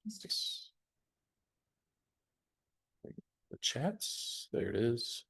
The chats, there it is.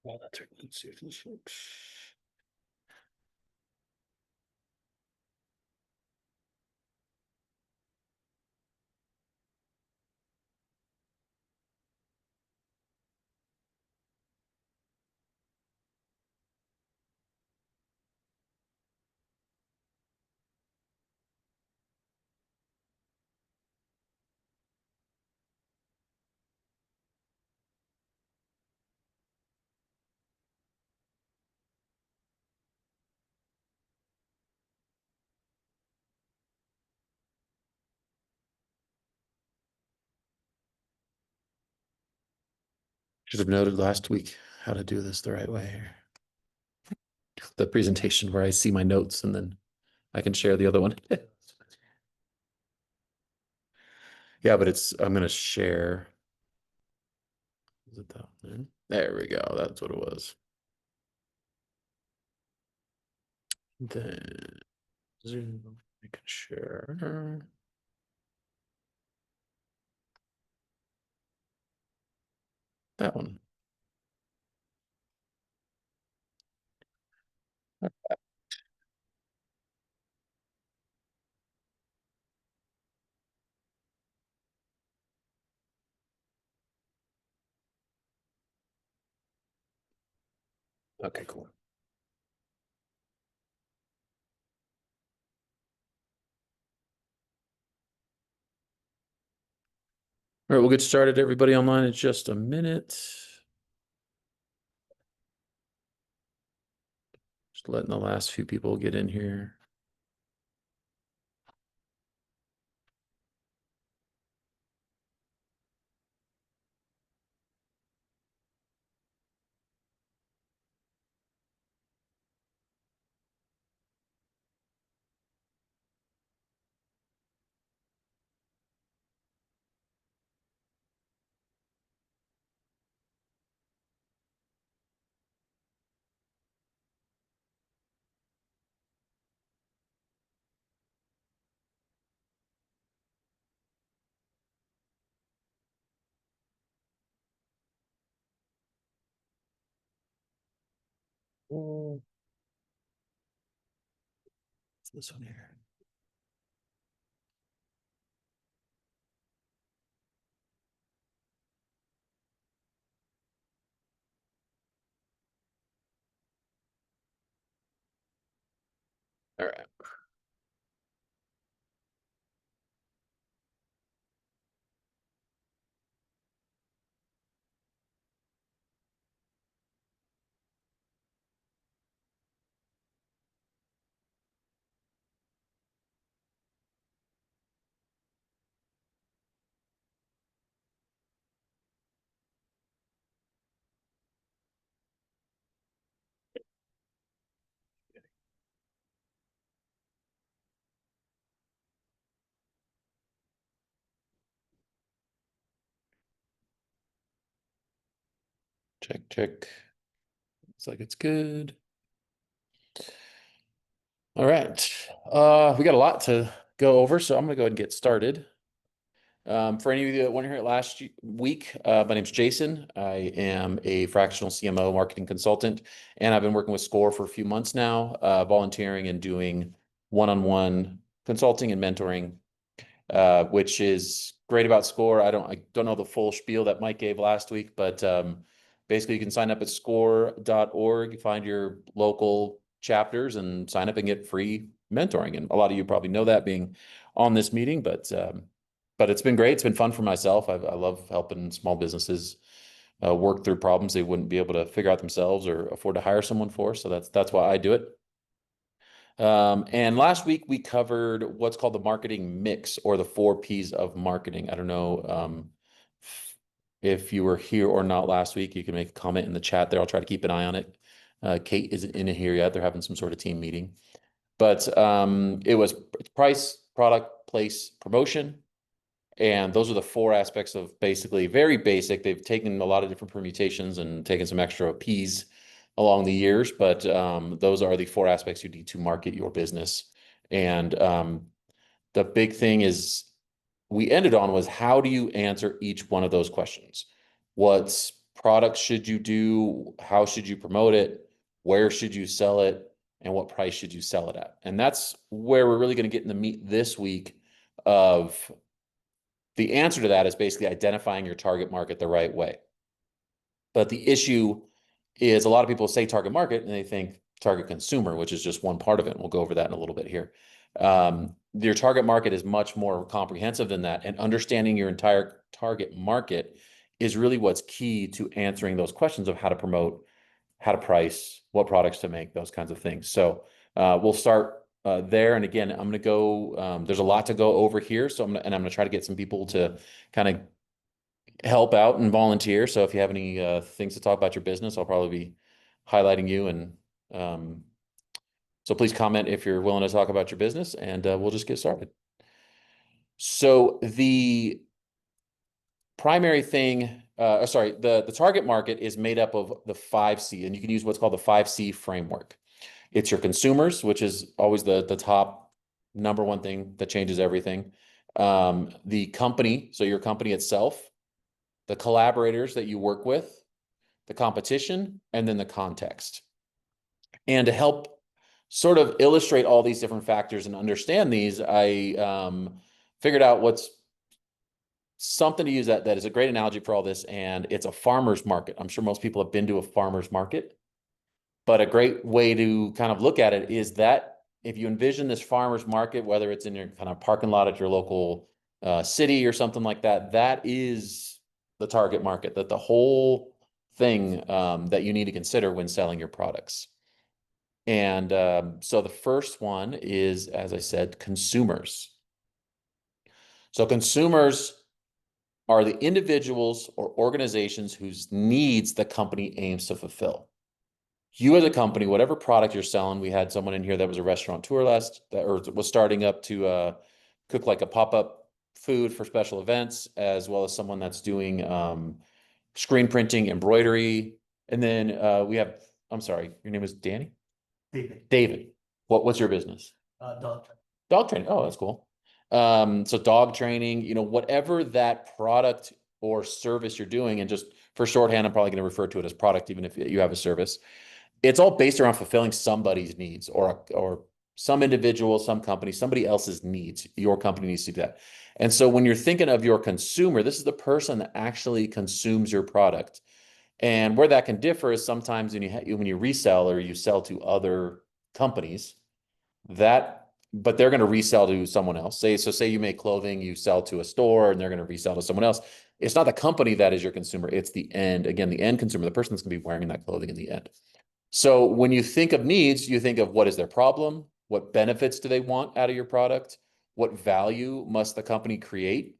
Well, that's right. Let's see if this works. Should have noted last week how to do this the right way here. The presentation where I see my notes and then I can share the other one. Yeah, but I'm gonna share. Is it that one? There we go. That's what it was. Then Zoom, I can share. That one. Okay, cool. All right, we'll get started. Everybody online in just a minute. Just letting the last few people get in here. Oh, it's this one here. All right. Check. Looks like it's good. All right. We got a lot to go over, so I'm gonna go ahead and get started. For any of you that weren't here last week, my name's Jason. I am a fractional CMO marketing consultant, and I've been working with SCORE for a few months now, volunteering and doing one-on-one consulting and mentoring, which is great about SCORE. I don't know the full spiel that Mike gave last week, but basically you can sign up at score.org, find your local chapters and sign up and get free mentoring. And a lot of you probably know that being on this meeting, but it's been great. It's been fun for myself. I love helping small businesses work through problems they wouldn't be able to figure out themselves or afford to hire someone for. So that's why I do it. And last week we covered what's called the marketing mix, or the 4 Ps of marketing. I don't know if you were here or not last week. You can make a comment in the chat there. I'll try to keep an eye on it. Kate isn't in here yet. They're having some sort of team meeting. But it was price, product, place, promotion. And those are the 4 aspects of basically very basic. They've taken a lot of different permutations and taken some extra Ps along the years, but those are the 4 aspects you need to market your business. And the big thing is we ended on was, how do you answer each one of those questions? What products should you do? How should you promote it? Where should you sell it? And what price should you sell it at? And that's where we're really going to get in the meat this week of the answer to that is basically identifying your target market the right way. But the issue is a lot of people say target market and they think target consumer, which is just one part of it. We'll go over that in a little bit here. Your target market is much more comprehensive than that. And understanding your entire target market is really what's key to answering those questions of how to promote, how to price, what products to make, those kinds of things. So we'll start there. And again, I'm going to go, there's a lot to go over here. So I'm going to try to get some people to kind of help out and volunteer. So if you have any things to talk about your business, I'll probably be highlighting you. And so please comment if you're willing to talk about your business, and we'll just get started. So the primary thing, the target market is made up of the 5C, and you can use what's called the 5C framework. It's your consumers, which is always the top number one thing that changes everything. The company, so your company itself, the collaborators that you work with, the competition, and then the context. And to help sort of illustrate all these different factors and understand these, I figured out what's something to use that is a great analogy for all this, and it's a farmer's market. I'm sure most people have been to a farmer's market, but a great way to kind of look at it is that if you envision this farmer's market, whether it's in your kind of parking lot at your local city or something like that, that is the target market, that the whole thing that you need to consider when selling your products. And so the first one is, as I said, consumers. So consumers are the individuals or organizations whose needs the company aims to fulfill. You as a company, whatever product you're selling, we had someone in here that was a restaurateur or was starting up to cook like a pop-up food for special events, as well as someone that's doing screen printing, embroidery. And then we have, I'm sorry, your name is Danny? David. What's your business? Dog training. Dog training. Oh, that's cool. So dog training, whatever that product or service you're doing, and just for shorthand, I'm probably going to refer to it as product, even if you have a service. It's all based around fulfilling somebody's needs, or some individual, some company, somebody else's needs. Your company needs to do that. And so when you're thinking of your consumer, this is the person that actually consumes your product. And where that can differ is sometimes when you resell or you sell to other companies, but they're going to resell to someone else. Say you make clothing, you sell to a store, and they're going to resell to someone else. It's not the company that is your consumer. It's the end consumer, the person that's going to be wearing that clothing in the end. So when you think of needs, you think of what is their problem? What benefits do they want out of your product? What value must the company create?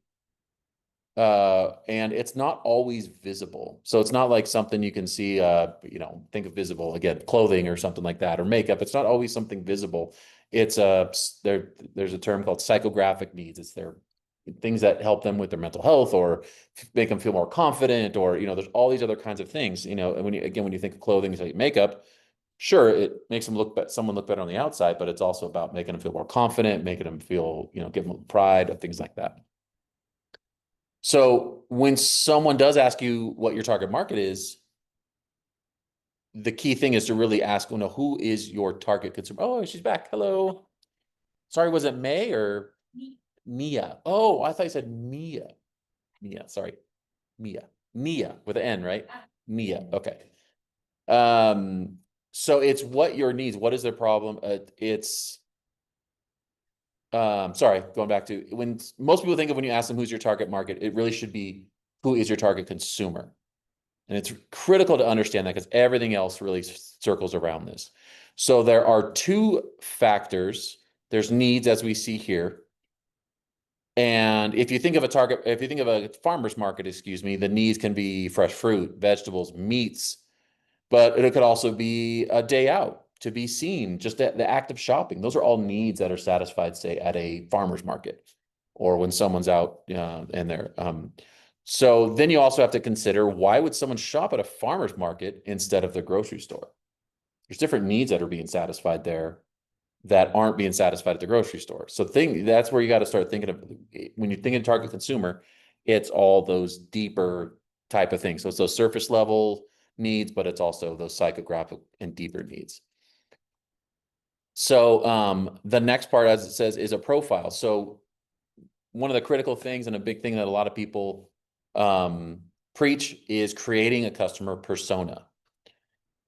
And it's not always visible. So it's not like something you can see, think of visible, again, clothing or something like that, or makeup. It's not always something visible. It's there's a term called psychographic needs. It's their things that help them with their mental health or make them feel more confident, or, there's all these other kinds of things, and when you think of clothing, like makeup, sure, it makes someone look better on the outside, but it's also about making them feel more confident, making them feel, give them pride, things like that. So when someone does ask you what your target market is, the key thing is to really ask, who is your target consumer? Oh, she's back. Hello. Sorry, was it May or Mia? Oh, I thought you said Mia. Mia, sorry. Mia. Mia with an N, right? Mia. Okay. So it's what your needs, what is their problem? Sorry, going back to when most people think of when you ask them who's your target market, it really should be who is your target consumer. And it's critical to understand that because everything else really circles around this. So there are two factors. There's needs, as we see here. And if you think of a farmer's market, the needs can be fresh fruit, vegetables, meats, but it could also be a day out to be seen, just the act of shopping. Those are all needs that are satisfied, say, at a farmer's market or when someone's out in there. So then you also have to consider, why would someone shop at a farmer's market instead of the grocery store? There's different needs that are being satisfied there that aren't being satisfied at the grocery store. So that's where you got to start thinking of, when you're thinking target consumer, it's all those deeper type of things. So it's those surface level needs, but it's also those psychographic and deeper needs. So the next part, as it says, is a profile. So one of the critical things and a big thing that a lot of people preach is creating a customer persona.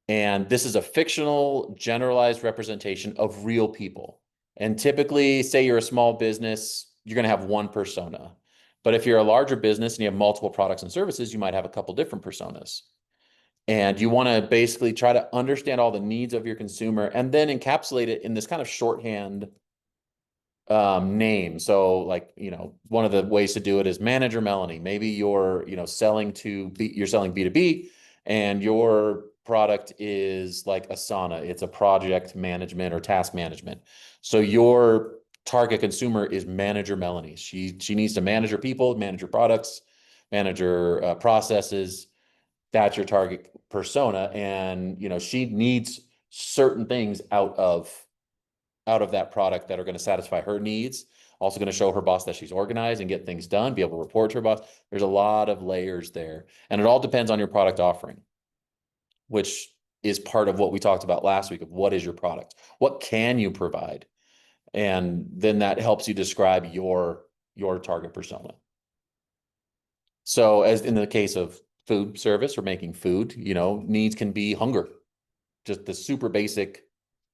And this is a fictional, generalized representation of real people. And typically, say you're a small business, you're going to have one persona. But if you're a larger business and you have multiple products and services, you might have a couple different personas. And you want to basically try to understand all the needs of your consumer and then encapsulate it in this kind of shorthand name. So like, one of the ways to do it is Manager Melanie. Maybe you're, selling B2B, and your product is like Asana. It's a project management or task management. So your target consumer is Manager Melanie. She needs to manage her people, manage her products, manage her processes. That's your target persona. And, she needs certain things out of that product that are going to satisfy her needs. Also going to show her boss that she's organized and get things done, be able to report to her boss. There's a lot of layers there. And it all depends on your product offering, which is part of what we talked about last week of what is your product? What can you provide? And then that helps you describe your target persona. So as in the case of food service or making food, needs can be hunger. Just the super basic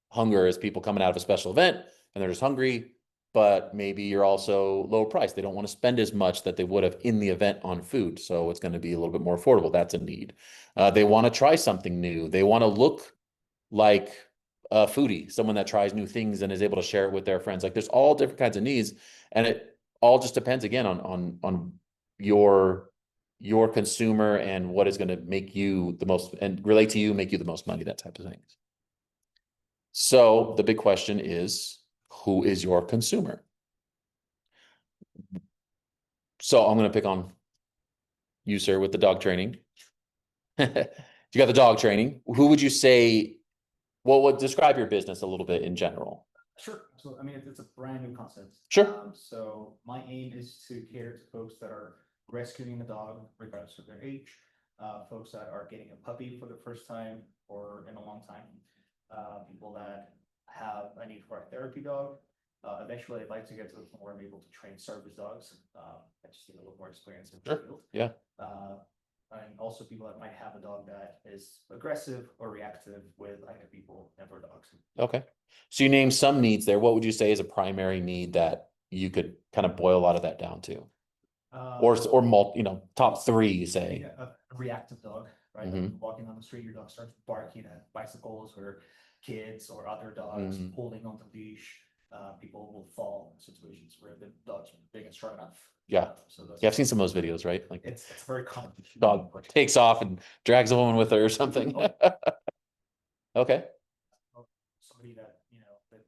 hunger is people coming out of a special event and they're just hungry, but maybe you're also low price. They don't want to spend as much that they would have in the event on food. So it's going to be a little bit more affordable. That's a need. They want to try something new. They want to look like a foodie, someone that tries new things and is able to share it with their friends. Like there's all different kinds of needs. And it all just depends again on your consumer and what is going to make you the most and relate to you, make you the most money, that type of things. So the big question is, who is your consumer? So I'm going to pick on you, sir, with the dog training. You got the dog training. Who would you say, what would describe your business a little bit in general? Sure. So, I mean, it's a brand new concept. Sure. So my aim is to cater to folks that are rescuing a dog, regardless of their age, folks that are getting a puppy for the first time or in a long time, people that have a need for a therapy dog. Eventually, I'd like to get to the point where I'm able to train service dogs. I just need a little more experience in the Sure. field. Yeah. And also people that might have a dog that is aggressive or reactive with either people and or dogs. Okay. So you named some needs there. What would you say is a primary need that you could kind of boil a lot of that down to? Or top three, you say. Yeah, a reactive dog, right? Mhm. Walking on the street, your dog starts barking at bicycles or kids or other dogs Mhm. holding on the leash. People will fall in situations where the dog's big and strong enough. Yeah. So that's Yeah, I've seen some of those videos, right? Like it's very common. dog takes off and drags a woman with her or something. Okay. Somebody that that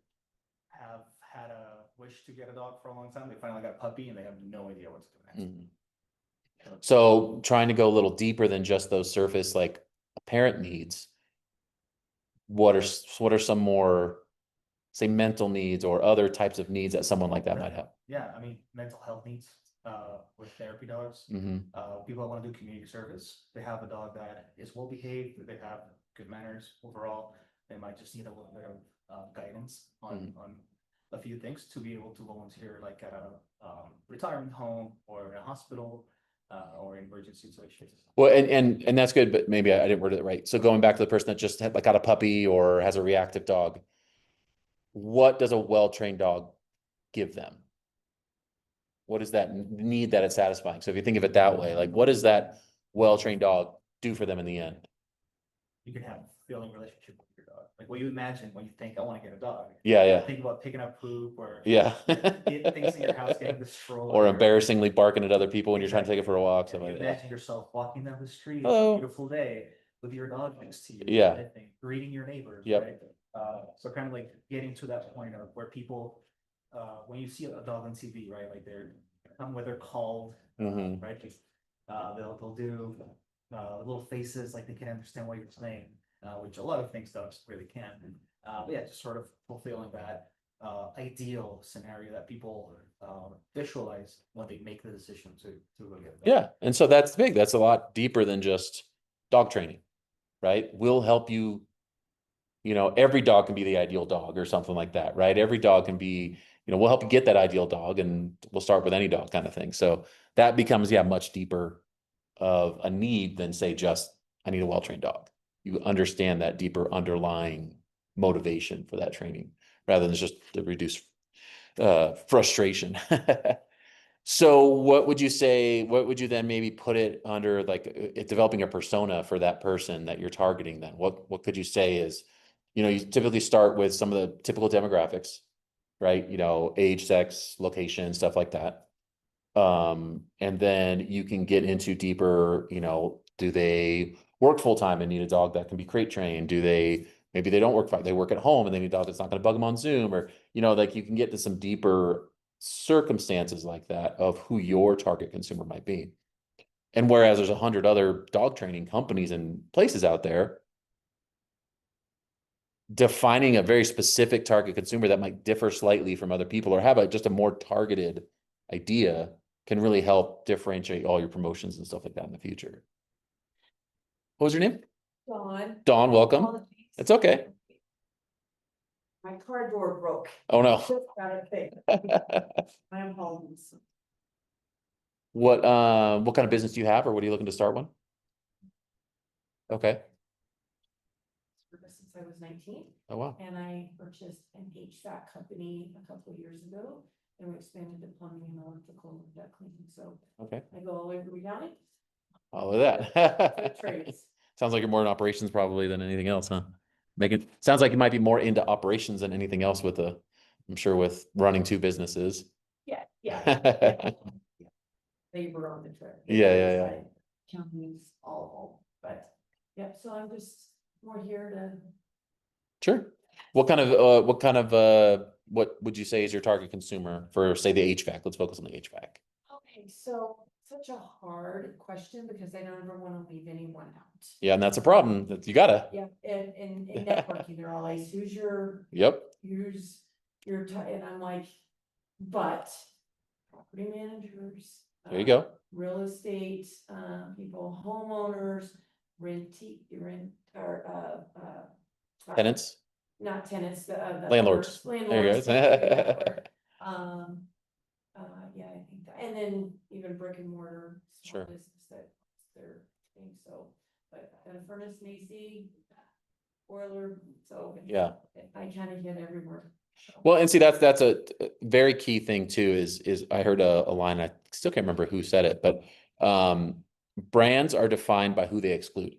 have had a wish to get a dog for a long time. They finally got a puppy and they have no idea what to do next. Mhm. So trying to go a little deeper than just those surface, like parent needs. What are some more, say, mental needs or other types of needs that someone like that might have? Yeah, I mean, mental health needs, with therapy dogs. Hmm. People that want to do community service, they have a dog that is well behaved, they have good manners overall. They might just need a little bit of guidance on a few things to be able to volunteer, like at a retirement home or in a hospital, or emergency situations. Well, and that's good, but maybe I didn't word it right. So going back to the person that just had, like, got a puppy or has a reactive dog, what does a well-trained dog give them? What is that need that it's satisfying? So if you think of it that way, like, what does that well-trained dog do for them in the end? You can have a feeling relationship with your dog. Like what you imagine when you think, I want to get a dog. Yeah, yeah, Think about picking up poop or yeah. things in your house getting destroyed. Or embarrassingly barking at other people when you're trying to take it for a walk, Yeah, something you like that. imagine yourself walking down the street, Hello. beautiful day, with your dog next to you. Yeah. I think, greeting your neighbors, Yep. right? So kind of like getting to that point of where people, when you see a dog on TV, right, like they're where they're called, Mhm. right? They'll do little faces like they can understand what you're saying, which a lot of things dogs really can. But yeah, just sort of fulfilling that ideal scenario that people visualize when they make the decision to go get a dog. Yeah, and so that's big. That's a lot deeper than just dog training, right? We'll help you. Every dog can be the ideal dog or something like that, right? Every dog can be, we'll help you get that ideal dog, and we'll start with any dog kind of thing. So that becomes, yeah, much deeper of a need than, say, just I need a well-trained dog. You understand that deeper underlying motivation for that training rather than just to reduce frustration. So what would you say, what would you then maybe put it under, like, developing a persona for that person that you're targeting then? What could you say is, you typically start with some of the typical demographics, right? Age, sex, location, stuff like that. And then you can get into deeper, do they work full time and need a dog that can be crate trained? Maybe they don't work, they work at home and they need a dog that's not going to bug them on Zoom, or, like, you can get to some deeper circumstances like that of who your target consumer might be. And whereas there's 100 other dog training companies and places out there, defining a very specific target consumer that might differ slightly from other people or have just a more targeted idea can really help differentiate all your promotions and stuff like that in the future. What was your name? Dawn. Dawn, welcome. Apologies. It's okay. My cardboard broke. Oh, no. Just got it fixed. My apologies. What kind of business do you have, or what are you looking to start one? Okay. Since I was 19, Oh, wow. and I purchased an HVAC company a couple of years ago, and we expanded to plumbing and electrical and duct cleaning. So Okay. I go all the way from county. All of that. Trades. Sounds like you're more in operations probably than anything else, huh? Sounds like you might be more into operations than anything else I'm sure with running two businesses. Yeah. Labor on the trip. Yeah. Counties, all, but yeah. So I'm just more here to. Sure. What would you say is your target consumer for, say, the HVAC? Let's focus on the HVAC. Okay, so such a hard question because I never want to leave anyone out. Yeah, and that's a problem that you gotta. Yeah, and in networking, they're always, who's your, and I'm like, but property managers. There you go. Real estate, people, homeowners, Tenants. Not tenants, the Landlords. Landlords. There you go. Yeah, I think that, and then even brick and mortar. Small Sure. business that's their thing, so, but a furnace and AC, boiler, so. Yeah. I kind of hit everywhere. Well, and see, that's a very key thing too, is I heard a line, I still can't remember who said it, but brands are defined by who they exclude.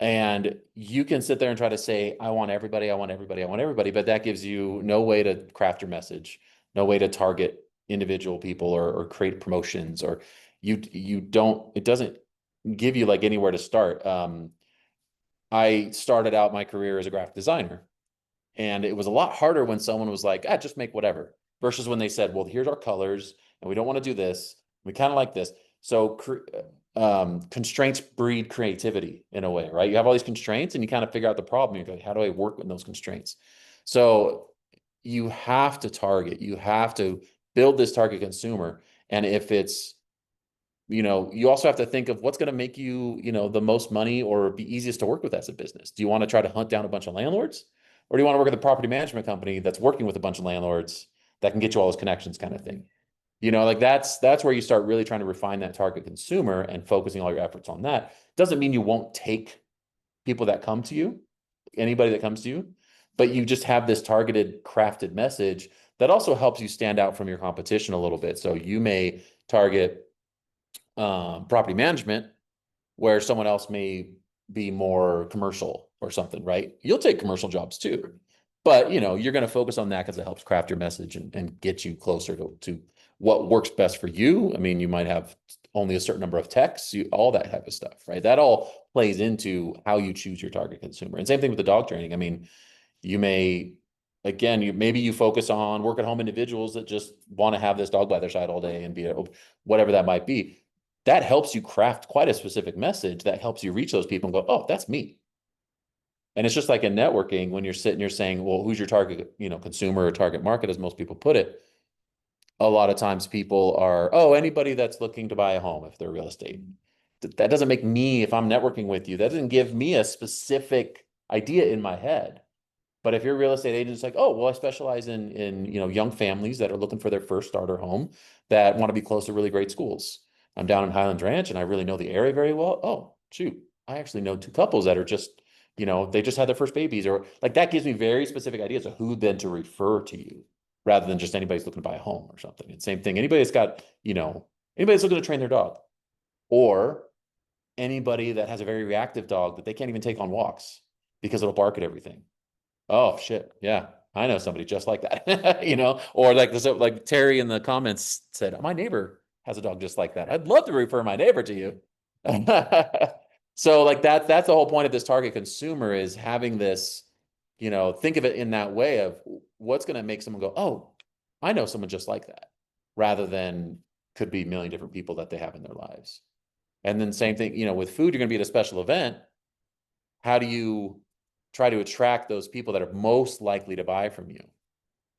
And you can sit there and try to say, I want everybody, I want everybody, I want everybody, but that gives you no way to craft your message, no way to target individual people or create promotions, or it doesn't give you like anywhere to start. I started out my career as a graphic designer, And it was a lot harder when someone was like, just make whatever, versus when they said, well, here's our colors and we don't want to do this. We kind of like this. So constraints breed creativity in a way, right? You have all these constraints and you kind of figure out the problem. You're like, how do I work with those constraints? So you have to target, you have to build this target consumer. And if it's, you also have to think of what's going to make you, the most money or be easiest to work with as a business. Do you want to try to hunt down a bunch of landlords? Or do you want to work with a property management company that's working with a bunch of landlords that can get you all those connections kind of thing? Like that's where you start really trying to refine that target consumer and focusing all your efforts on that. Doesn't mean you won't take people that come to you, anybody that comes to you, but you just have this targeted, crafted message that also helps you stand out from your competition a little bit. So you may target property management where someone else may be more commercial or something, right? You'll take commercial jobs too, but you're going to focus on that because it helps craft your message and get you closer to what works best for you. I mean, you might have only a certain number of texts, all that type of stuff, right? That all plays into how you choose your target consumer. And same thing with the dog training. I mean, you may, again, maybe you focus on work at home individuals that just want to have this dog by their side all day and be whatever that might be. That helps you craft quite a specific message that helps you reach those people and go, oh, that's me. And it's just like in networking, when you're sitting, you're saying, well, who's your target, consumer or target market, as most people put it. A lot of times people are, anybody that's looking to buy a home if they're real estate. That doesn't make me, if I'm networking with you, that doesn't give me a specific idea in my head. But if you're a real estate agent, it's like, oh, well, I specialize in young families that are looking for their first starter home that want to be close to really great schools. I'm down in Highlands Ranch and I really know the area very well. Oh, shoot. I actually know 2 couples that are just, they just had their first babies, or like that gives me very specific ideas of who then to refer to you rather than just anybody's looking to buy a home or something. And same thing. Anybody that's got, anybody that's looking to train their dog, or anybody that has a very reactive dog that they can't even take on walks because it'll bark at everything. Oh shit. Yeah. I know somebody just like that, or like Terry in the comments said, my neighbor has a dog just like that. I'd love to refer my neighbor to you. So like that's the whole point of this target consumer, is having this, think of it in that way of what's going to make someone go, oh, I know someone just like that, rather than could be a million different people that they have in their lives. And then same thing, with food, you're going to be at a special event. How do you try to attract those people that are most likely to buy from you?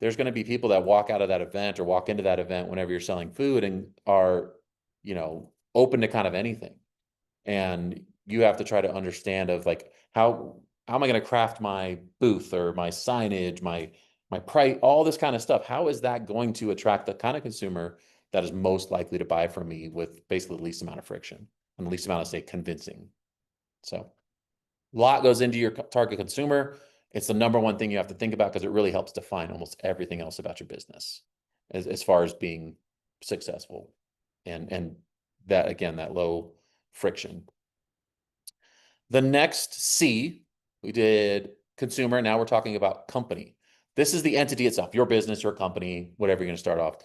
There's going to be people that walk out of that event or walk into that event whenever you're selling food and are, open to kind of anything. And you have to try to understand of like, how am I going to craft my booth or my signage, my price, all this kind of stuff? How is that going to attract the kind of consumer that is most likely to buy from me with basically the least amount of friction and the least amount of, say, convincing? So a lot goes into your target consumer. It's the number one thing you have to think about because it really helps define almost everything else about your business as far as being successful, and that, again, that low friction. The next C, we did consumer. Now we're talking about company. This is the entity itself, your business, your company, whatever you're going to start off.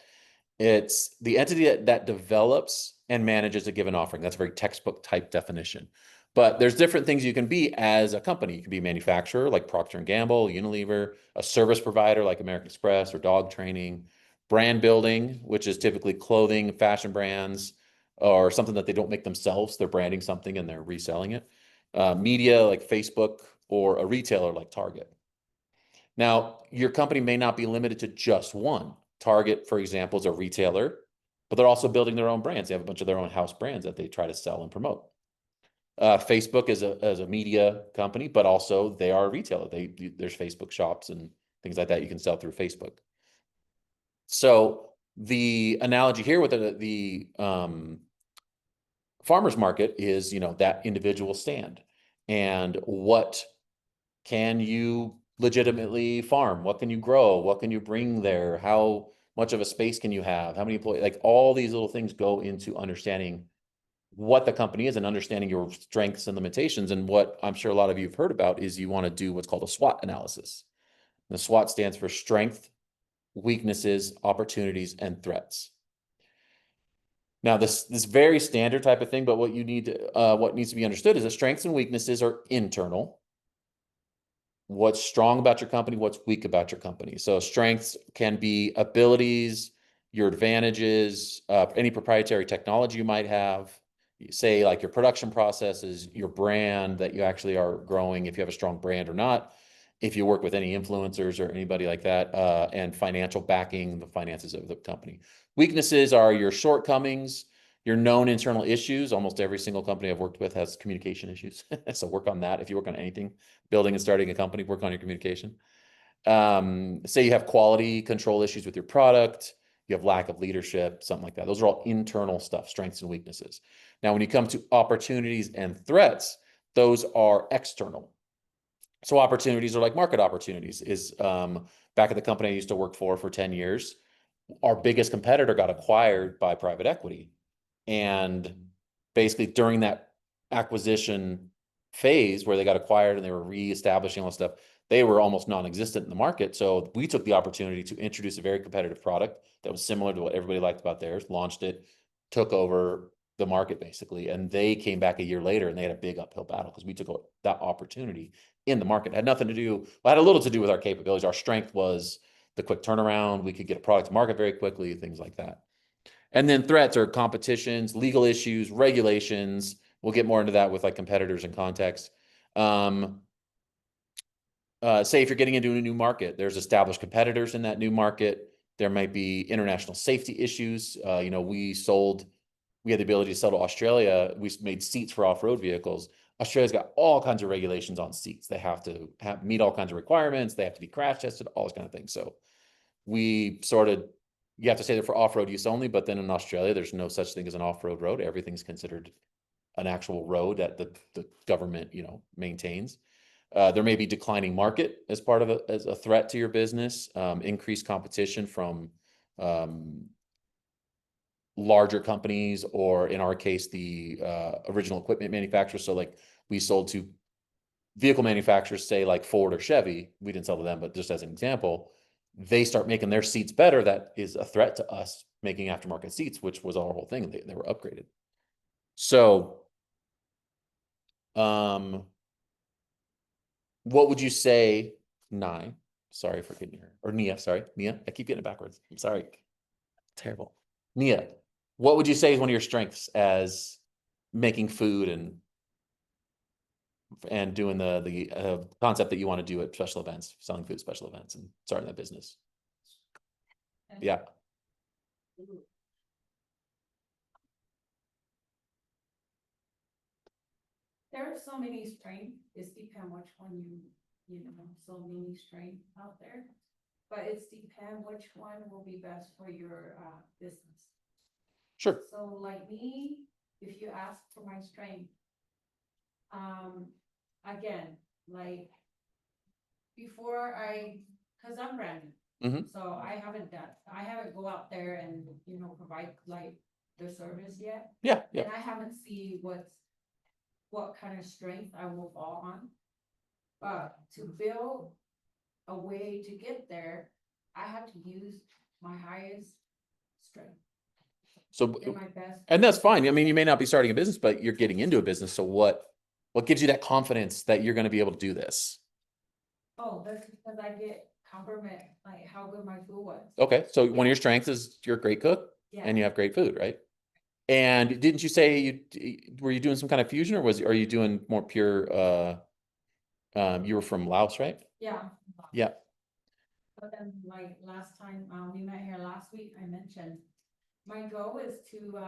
It's the entity that develops and manages a given offering. That's a very textbook type definition. But there's different things you can be as a company. You can be a manufacturer like Procter & Gamble, Unilever, a service provider like American Express or dog training, brand building, which is typically clothing, fashion brands, or something that they don't make themselves. They're branding something and they're reselling it. Media like Facebook, or a retailer like Target. Now, your company may not be limited to just one. Target, for example, is a retailer, but they're also building their own brands. They have a bunch of their own house brands that they try to sell and promote. Facebook is a media company, but also they are a retailer. There's Facebook shops and things like that you can sell through Facebook. So the analogy here with the farmer's market is, that individual stand, and what can you legitimately farm? What can you grow? What can you bring there? How much of a space can you have? How many employees? Like all these little things go into understanding what the company is and understanding your strengths and limitations. And what I'm sure a lot of you have heard about is you want to do what's called a SWOT analysis. The SWOT stands for strength, weaknesses, opportunities, and threats. Now, this very standard type of thing, but what needs to be understood is that strengths and weaknesses are internal. what's strong about your company, what's weak about your company. So strengths can be abilities, your advantages, any proprietary technology you might have, say like your production processes, your brand that you actually are growing, if you have a strong brand or not, if you work with any influencers or anybody like that, and financial backing, the finances of the company. Weaknesses are your shortcomings, your known internal issues. Almost every single company I've worked with has communication issues. So work on that. If you work on anything, building and starting a company, work on your communication. Say you have quality control issues with your product, you have lack of leadership, something like that. Those are all internal stuff, strengths and weaknesses. Now, when you come to opportunities and threats, those are external. So opportunities are like market opportunities is back at the company I used to work for 10 years, our biggest competitor got acquired by private equity. And basically during that acquisition phase where they got acquired and they were reestablishing all this stuff, they were almost non-existent in the market. So we took the opportunity to introduce a very competitive product that was similar to what everybody liked about theirs, launched it, took over the market basically. And they came back a year later and they had a big uphill battle because we took that opportunity in the market. It had nothing to do, well, it had a little to do with our capabilities. Our strength was the quick turnaround. We could get a product to market very quickly, things like that. And then threats are competitions, legal issues, regulations. We'll get more into that with like competitors and context. Say if you're getting into a new market, there's established competitors in that new market. There might be international safety issues. You know, we had the ability to sell to Australia. We made seats for off-road vehicles. Australia's got all kinds of regulations on seats. They have to meet all kinds of requirements. They have to be crash tested, all this kind of thing. So you have to say they're for off-road use only, but then in Australia, there's no such thing as an off-road road. Everything's considered an actual road that the government, you know, maintains. There may be declining market as part of as a threat to your business, increased competition from larger companies, or in our case, the original equipment manufacturers. So like we sold to vehicle manufacturers, say like Ford or Chevy. We didn't sell to them, but just as an example, they start making their seats better. That is a threat to us making aftermarket seats, which was our whole thing. They were upgraded. So, what would you say, Nye? Sorry for getting here. Or Nia, sorry. Nia, I keep getting it backwards. I'm sorry. Terrible. Nia, what would you say is one of your strengths as making food and doing the concept that you want to do at special events, selling food at special events and starting that business? Yeah. There are so many strengths. It's depend which one you know, so many strengths out there. But it's depend which one will be best for your business. Sure. So like me, if you ask for my strength, again, like before cause I'm brand new. Mhm. So I haven't go out there and, you know, provide like the service yet. Yeah. Yeah. And I haven't seen what kind of strength I will fall on. But to build a way to get there, I have to use my highest strength So, and my best. and that's fine. I mean, you may not be starting a business, but you're getting into a business. So what gives you that confidence that you're going to be able to do this? Oh, that's because I get compliment, like how good my food was. Okay. So one of your strengths is you're a great cook and you have great food, right? And didn't you say were you doing some kind of fusion, or are you doing more pure, you were from Laos, right? Yeah. Yeah. But then like last time, we met here last week, I mentioned my goal is to,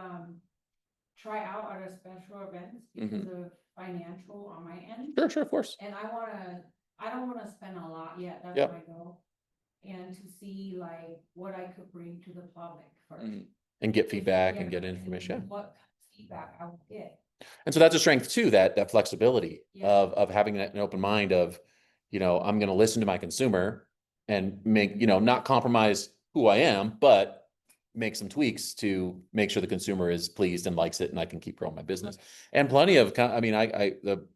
try out at a special events because of financial on my end. Sure, of course. And I don't wanna spend a lot yet, that's Yep. my goal. And to see like what I could bring to the public first. And get feedback Yeah, and get information. and what feedback I will get. And so that's a strength too, that flexibility Yeah. of having an open mind of, you know, I'm going to listen to my consumer and make, you know, not compromise who I am, but make some tweaks to make sure the consumer is pleased and likes it and I can keep growing my business. And plenty of, I mean, I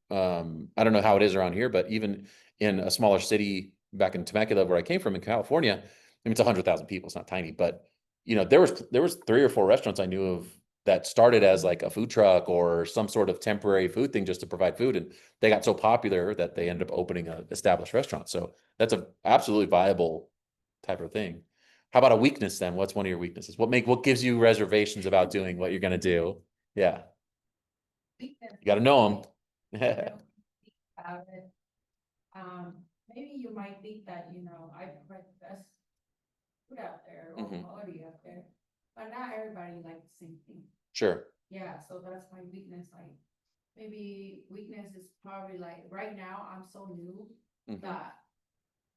don't know how it is around here, but even in a smaller city back in Temecula, where I came from in California, I mean, it's 100,000 people. It's not tiny, but you know, there was 3 or 4 restaurants I knew of that started as like a food truck or some sort of temporary food thing just to provide food. And they got so popular that they ended up opening an established restaurant. So that's a absolutely viable type of thing. How about a weakness then? What's one of your weaknesses? What gives you reservations about doing what you're going to do? Yeah. You got to know them. About it. Maybe you might think that, I provide the best food out there or Mhm. quality out there, but not everybody likes the same thing. Sure. Yeah, so that's my weakness, like, maybe weakness is probably like, right now, I'm so new Mhm. that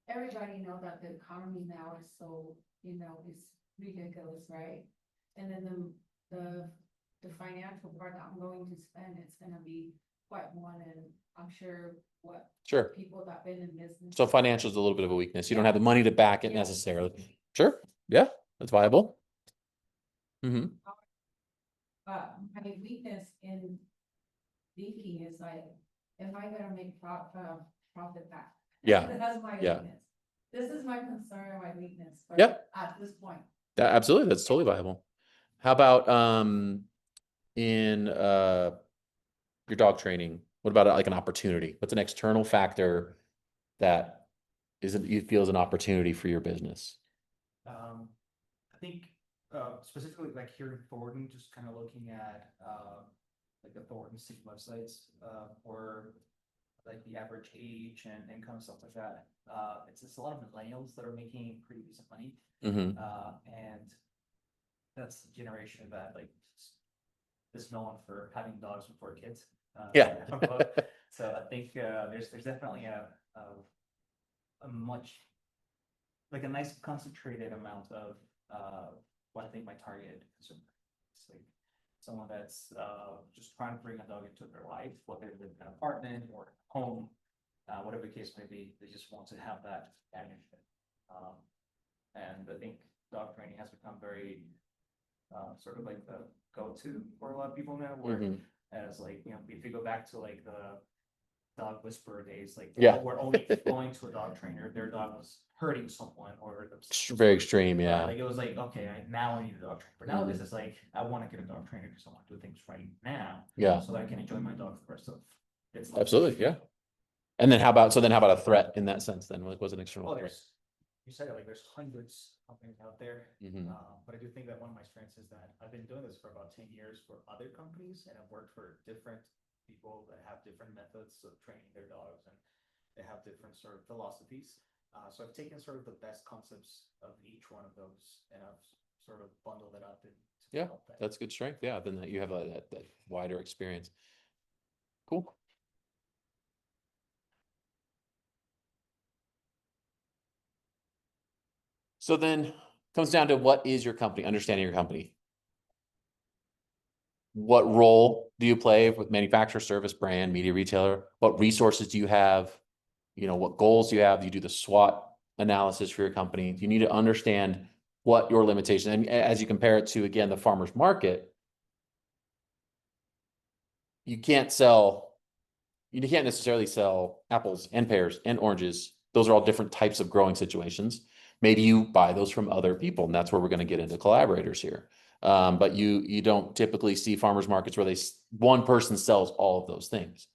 everybody know that the economy now is so, is ridiculous, right? And then the financial part that I'm going to spend, it's gonna be quite one, and I'm sure what Sure. people that been in business. So financial is a little bit of a weakness. You don't have the Yeah. money to back it Yeah. necessarily. Sure. Yeah, that's viable. Hmm. But my weakness in thinking is like, am I gonna make profit back? Yeah. That's my Yeah. weakness. This is my concern, my weakness. for- Yeah. At this point. Absolutely. That's totally viable. How about in your dog training? What about like an opportunity? What's an external factor that isn't you feel is an opportunity for your business? I think, specifically like here in Thornton, just kind of looking at, like the Thornton city websites, or like the average age and income, stuff like that. It's just a lot of millennials that are making pretty decent money. Hmm. And that's the generation that like is known for having dogs before kids. Yeah. So I think, there's definitely a much, like a nice concentrated amount of, what I think my target consumer. It's like someone that's, just trying to bring a dog into their life, whether they live in an apartment or home, whatever the case may be, they just want to have that companionship. And I think dog training has become very, sort of like the go-to for a lot of people now, where Mhm. as like, if you go back to like the dog whisperer days, like, Yeah. we're only going to a dog trainer, their dog was hurting someone or Very extreme. right, Yeah. like it was like, okay, now I need a dog trainer, but now Mhm. this is like, I want to get a dog trainer because I want to do things right now, Yeah. so that I can enjoy my dog for the rest of its life. Absolutely. Yeah. And then how about a threat in that sense then? Like, what's an external Oh, threat? you said it, like there's hundreds of companies out there. Mhm. But I do think that one of my strengths is that I've been doing this for about 10 years for other companies, and I've worked for different people that have different methods of training their dogs, and they have different sort of philosophies. So I've taken sort of the best concepts of each one of those, and I've sort of bundled it up and Yeah, that's good strength. Yeah, then that you have that wider experience. Cool. So then comes down to what is your company, understanding your company. What role do you play with manufacturer, service, brand, media retailer? What resources do you have? What goals do you have? Do you do the SWOT analysis for your company? You need to understand what your limitation, and as you compare it to, again, the farmer's market, you can't necessarily sell apples and pears and oranges. Those are all different types of growing situations. Maybe you buy those from other people, and that's where we're going to get into collaborators here. But you don't typically see farmers markets where one person sells all of those things.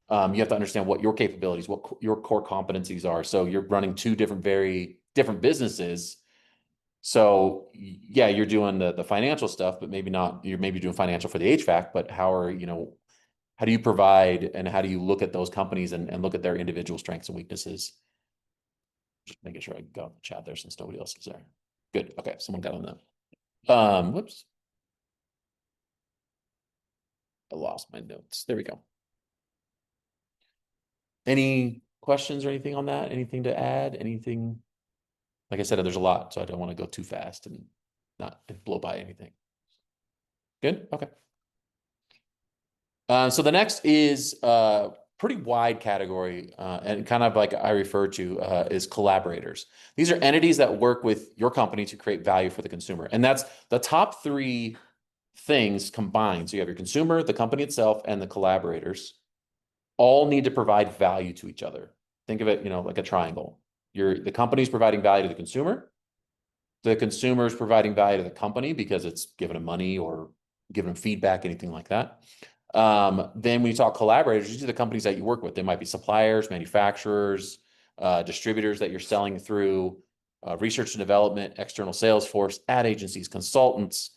You have to understand what your capabilities, what your core competencies are. So you're running two very different businesses. So yeah, you're doing the financial stuff, but maybe not. You're maybe doing financial for the HVAC, but how do you provide and how do you look at those companies and look at their individual strengths and weaknesses? Just making sure I got on the chat there since nobody else is there. Good. Okay, someone got on that. Whoops. I lost my notes. There we go. Any questions or anything on that? Anything to add? Anything? Like I said, there's a lot, so I don't want to go too fast and not blow by anything. Good. Okay. So the next is pretty wide category, and kind of like I referred to is collaborators. These are entities that work with your company to create value for the consumer. And that's the top three things combined. So you have your consumer, the company itself, and the collaborators all need to provide value to each other. Think of it, like a triangle. The company's providing value to the consumer is providing value to the company because it's giving them money or give them feedback, anything like that. Then when you talk collaborators, these are the companies that you work with. They might be suppliers, manufacturers, distributors that you're selling through, research and development, external sales force, ad agencies, consultants.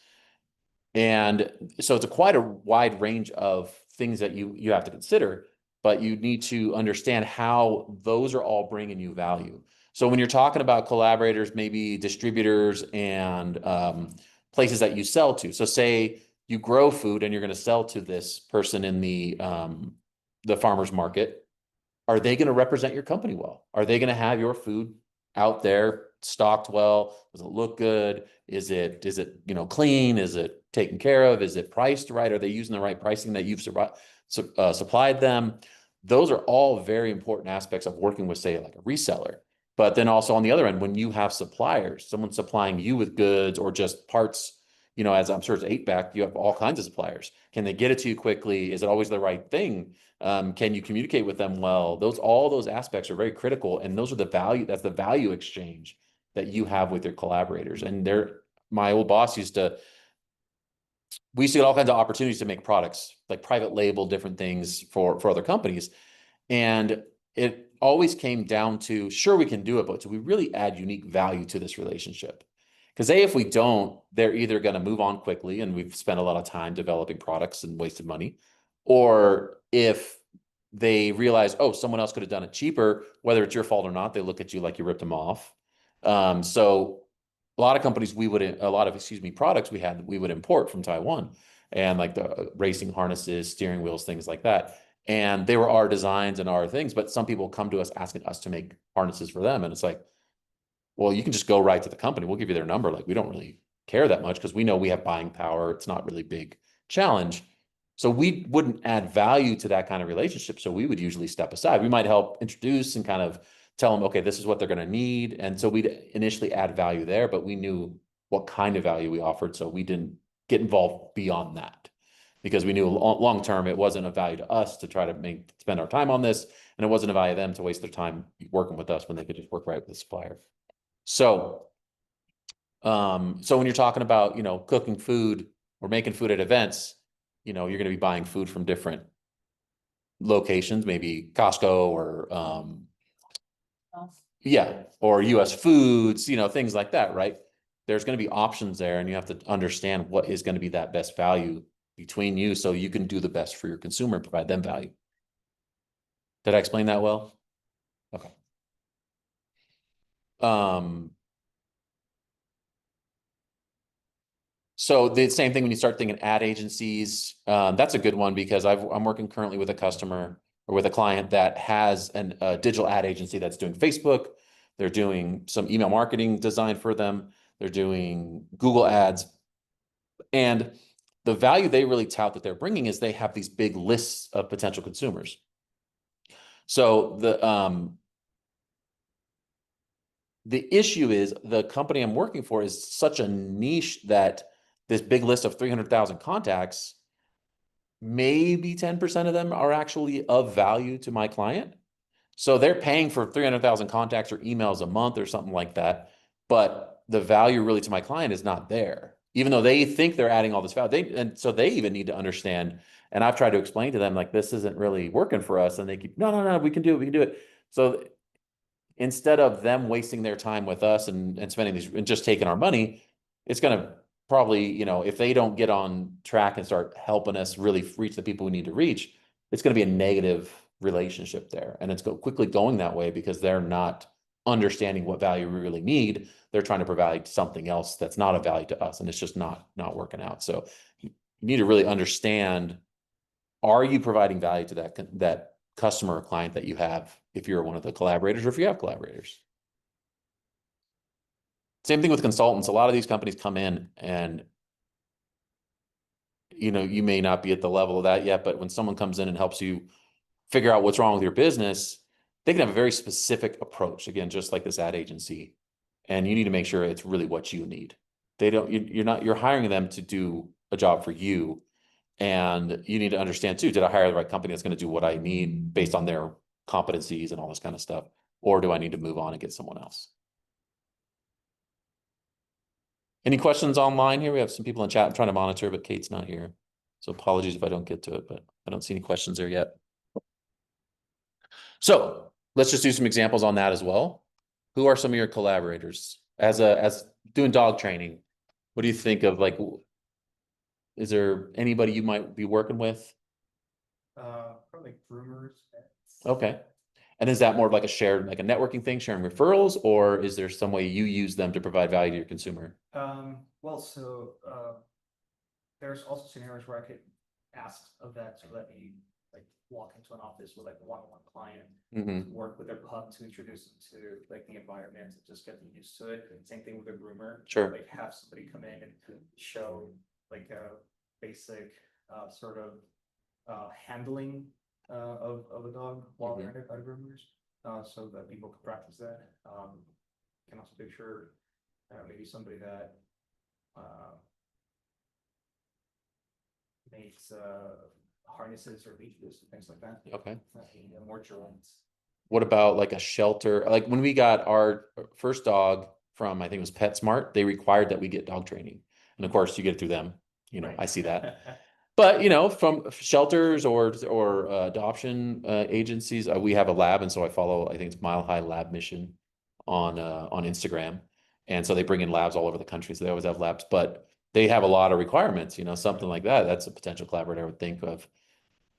And so it's quite a wide range of things that you have to consider, but you need to understand how those are all bringing you value. So when you're talking about collaborators, maybe distributors and places that you sell to. So say you grow food and you're going to sell to this person in the farmer's market. Are they going to represent your company well? Are they going to have your food out there stocked well? Does it look good? Is it clean? Is it taken care of? Is it priced right? Are they using the right pricing that you've supplied them? Those are all very important aspects of working with, say, like a reseller. But then also on the other end, when you have suppliers, someone supplying you with goods or just parts, as I'm sure it's 8-back, you have all kinds of suppliers. Can they get it to you quickly? Is it always the right thing? Can you communicate with them well? All those aspects are very critical. And those are that's the value exchange that you have with your collaborators. And my old boss we used to get all kinds of opportunities to make products, like private label, different things for other companies. And it always came down to, sure, we can do it, but do we really add unique value to this relationship? Because if we don't, they're either going to move on quickly and we've spent a lot of time developing products and wasted money. Or if they realize, oh, someone else could have done it cheaper, whether it's your fault or not, they look at you like you ripped them off. So a lot of companies products we would import from Taiwan, and like the racing harnesses, steering wheels, things like that. And they were our designs and our things, but some people come to us asking us to make harnesses for them. And it's like, well, you can just go right to the company. We'll give you their number. Like, we don't really care that much because we know we have buying power. It's not really big challenge. So we wouldn't add value to that kind of relationship. So we would usually step aside. We might help introduce and kind of tell them, okay, this is what they're going to need. And so we'd initially add value there, but we knew what kind of value we offered. So we didn't get involved beyond that because we knew long term, it wasn't of value to us to try to spend our time on this. And it wasn't a value to them to waste their time working with us when they could just work right with the supplier. So when you're talking about, cooking food or making food at events, you're going to be buying food from different locations, maybe Costco or, or US Foods, things like that, right? There's going to be options there, and you have to understand what is going to be that best value between you so you can do the best for your consumer and provide them value. Did I explain that well? Okay. So the same thing when you start thinking ad agencies, that's a good one because I'm working currently with a customer or with a client that has a digital ad agency that's doing Facebook. They're doing some email marketing design for them. They're doing Google ads. And the value they really tout that they're bringing is they have these big lists of potential consumers. So the issue is the company I'm working for is such a niche that this big list of 300,000 contacts, maybe 10% of them are actually of value to my client. So they're paying for 300,000 contacts or emails a month or something like that. But the value really to my client is not there, even though they think they're adding all this value. And so they even need to understand. And I've tried to explain to them, like, this isn't really working for us. And they keep, no, we can do it. We can do it. So instead of them wasting their time with us and spending these and just taking our money, it's going to probably, if they don't get on track and start helping us really reach the people we need to reach, it's going to be a negative relationship there. And it's quickly going that way because they're not understanding what value we really need. They're trying to provide something else that's not of value to us. And it's just not working out. So you need to really understand, are you providing value to that customer or client that you have if you're one of the collaborators or if you have collaborators? Same thing with consultants. A lot of these companies come in and, you may not be at the level of that yet, but when someone comes in and helps you figure out what's wrong with your business, they can have a very specific approach. Again, just like this ad agency, and you need to make sure it's really what you need. You're hiring them to do a job for you. And you need to understand too, did I hire the right company that's going to do what I need based on their competencies and all this kind of stuff? Or do I need to move on and get someone else? Any questions online here? We have some people in chat. I'm trying to monitor, but Kate's not here. So apologies if I don't get to it, but I don't see any questions there yet. So let's just do some examples on that as well. Who are some of your collaborators as doing dog training? What do you think of, like, is there anybody you might be working with? Probably groomers. Okay. And is that more of like a shared, like a networking thing, sharing referrals, or is there some way you use them to provide value to your consumer? Well, so, there's also scenarios where I could ask a vet to let me like walk into an office with like a one-on-one client, Mhm. work with their pup to introduce them to like the environment and just get them used to it. And same thing with a groomer. Sure. Like have somebody come in and show like a basic, sort of, handling, of a dog while they're at a groomer's, so that people can practice that. Can also picture, maybe somebody that, makes, harnesses or leashes and things like that. Okay. More joints. What about like a shelter? Like when we got our first dog from, I think it was PetSmart, they required that we get dog training. And of course you get it through them, Right. I see that. But, from shelters or adoption agencies, we have a lab. And so I follow, I think it's Mile High Lab Mission on Instagram. And so they bring in labs all over the country. So they always have labs, but they have a lot of requirements, something like that. That's a potential collaborator I would think of.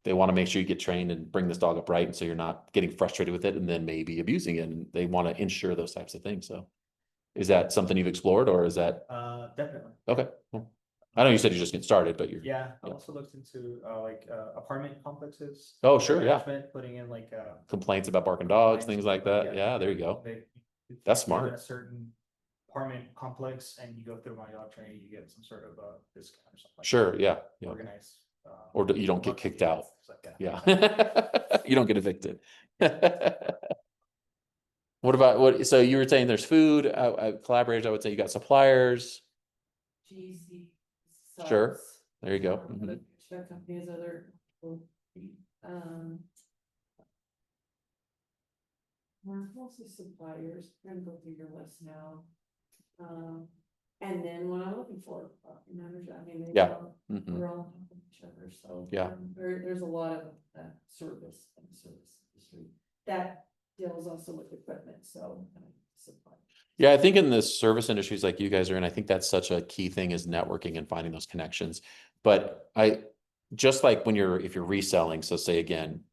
They want to make sure you get trained and bring this dog up right. And so you're not getting frustrated with it and then maybe abusing it. And they want to ensure those types of things. So is that something you've explored, or is that? Definitely. Okay. Cool. I know you said you're just getting started, but you're. Yeah, I Yeah. also looked into, like, apartment complexes. Oh, sure, yeah. Management, putting in like, Complaints about barking dogs, things like complaints, that. Yeah, there you go. They- if That's you live in smart. A certain apartment complex and you go through my dog training, you get some sort of discount or something. Like Sure, that. yeah, yeah. Organized. Or you don't get monthly kicked out. events, things like that. Yeah. You don't get evicted. What about so you were saying there's food, collaborators, I would say you got suppliers. GC. Sure. subs, There you go. other Mhm. construction companies, um. Mostly suppliers, I'm gonna go through your list now. And then what I'm looking for, property manager, I mean, Yeah. Mhm. we're all on top of each other, so. Yeah. There's a lot of service in the service industry that deals also with equipment, so. Supply. Yeah, I think in the service industries like you guys are in, I think that's such a key thing is networking and finding those connections. But just like if you're reselling, so say again,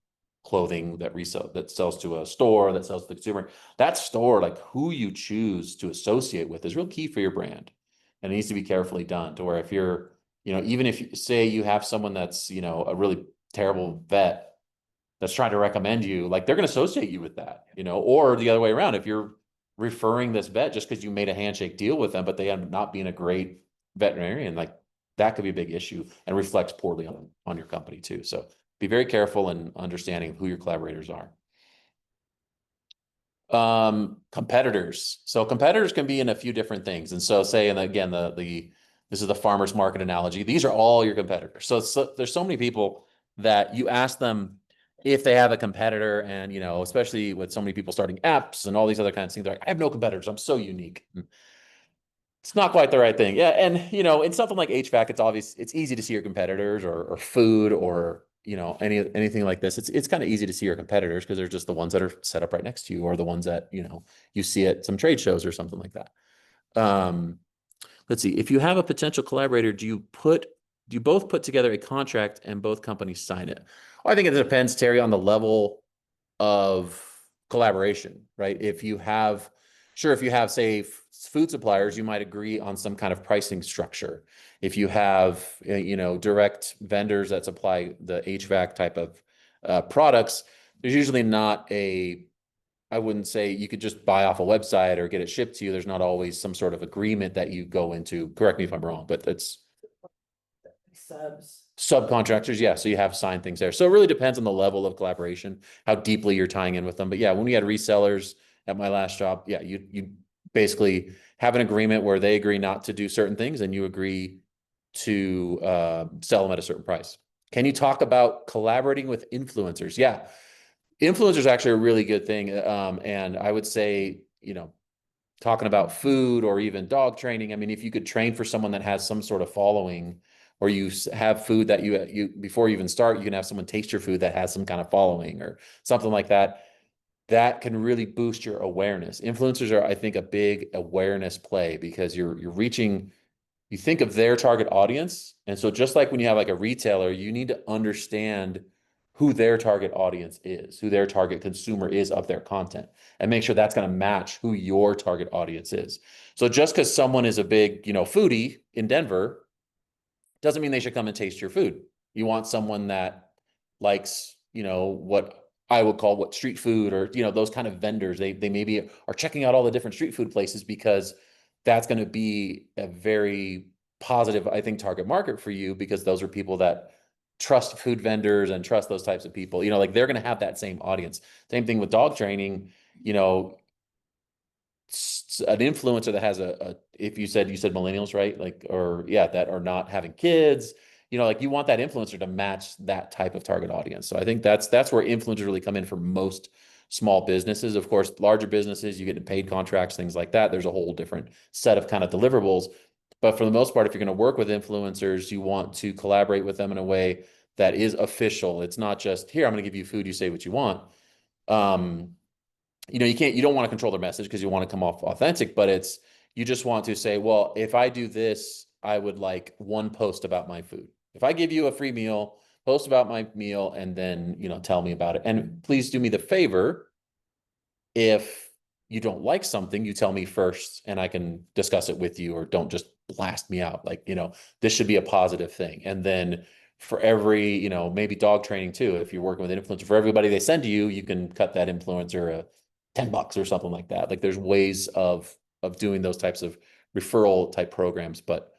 clothing that sells to a store, that sells to the consumer, that store, like who you choose to associate with is real key for your brand. And it needs to be carefully done to where if you're, even if you say you have someone that's, a really terrible vet that's trying to recommend you, like they're going to associate you with that, or the other way around. If you're referring this vet just because you made a handshake deal with them, but they end up not being a great veterinarian, like that could be a big issue and reflects poorly on your company too. So be very careful in understanding who your collaborators are. Competitors. So competitors can be in a few different things. And so say, and again, this is the farmer's market analogy. These are all your competitors. So there's so many people that you ask them if they have a competitor, and, especially with so many people starting apps and all these other kinds of things, they're like, I have no competitors. I'm so unique. It's not quite the right thing. Yeah. And, in something like HVAC, it's obvious, it's easy to see your competitors or food or, anything like this. It's kind of easy to see your competitors because they're just the ones that are set up right next to you or the ones that, you see at some trade shows or something like that. Let's see. If you have a potential collaborator, do you both put together a contract and both companies sign it? Well, I think it depends, Terry, on the level of collaboration, right? If you have, say, food suppliers, you might agree on some kind of pricing structure. If you have, direct vendors that supply the HVAC type of products, there's usually not I wouldn't say you could just buy off a website or get it shipped to you. There's not always some sort of agreement that you go into. Correct me if I'm wrong, but it's subcontractors. Yeah. So you have signed things there. So it really depends on the level of collaboration, how deeply you're tying in with them. But yeah, when we had resellers at my last job, yeah, you basically have an agreement where they agree not to do certain things and you agree to sell them at a certain price. Can you talk about collaborating with influencers? Yeah. Influencers are actually a really good thing. And I would say, talking about food or even dog training. I mean, if you could train for someone that has some sort of following, or you have food that you before you even start, you can have someone taste your food that has some kind of following or something like that. That can really boost your awareness. Influencers are, I think, a big awareness play because you're reaching, you think of their target audience. And so just like when you have like a retailer, you need to understand who their target audience is, who their target consumer is of their content, and make sure that's going to match who your target audience is. So just because someone is a big, foodie in Denver doesn't mean they should come and taste your food. You want someone that likes, what I would call what street food, or, those kind of vendors. They maybe are checking out all the different street food places because that's going to be a very positive, I think, target market for you, because those are people that trust food vendors and trust those types of people. Like they're going to have that same audience. Same thing with dog training. An influencer that has if you said millennials, right? Like, or yeah, that are not having kids, like you want that influencer to match that type of target audience. So I think that's where influencers really come in for most small businesses. Of course, larger businesses, you get paid contracts, things like that. There's a whole different set of kind of deliverables. But for the most part, if you're going to work with influencers, you want to collaborate with them in a way that is official. It's not just, here, I'm going to give you food, you say what you want. You don't want to control their message because you want to come off authentic, but you just want to say, well, if I do this, I would like one post about my food. If I give you a free meal, post about my meal, and then, tell me about it. And please do me the favor, if you don't like something, you tell me first and I can discuss it with you, or don't just blast me out. Like, this should be a positive thing. And then for every, maybe dog training too, if you're working with an influencer, for everybody they send to you, you can cut that influencer $10 or something like that. Like there's ways of doing those types of referral type programs. But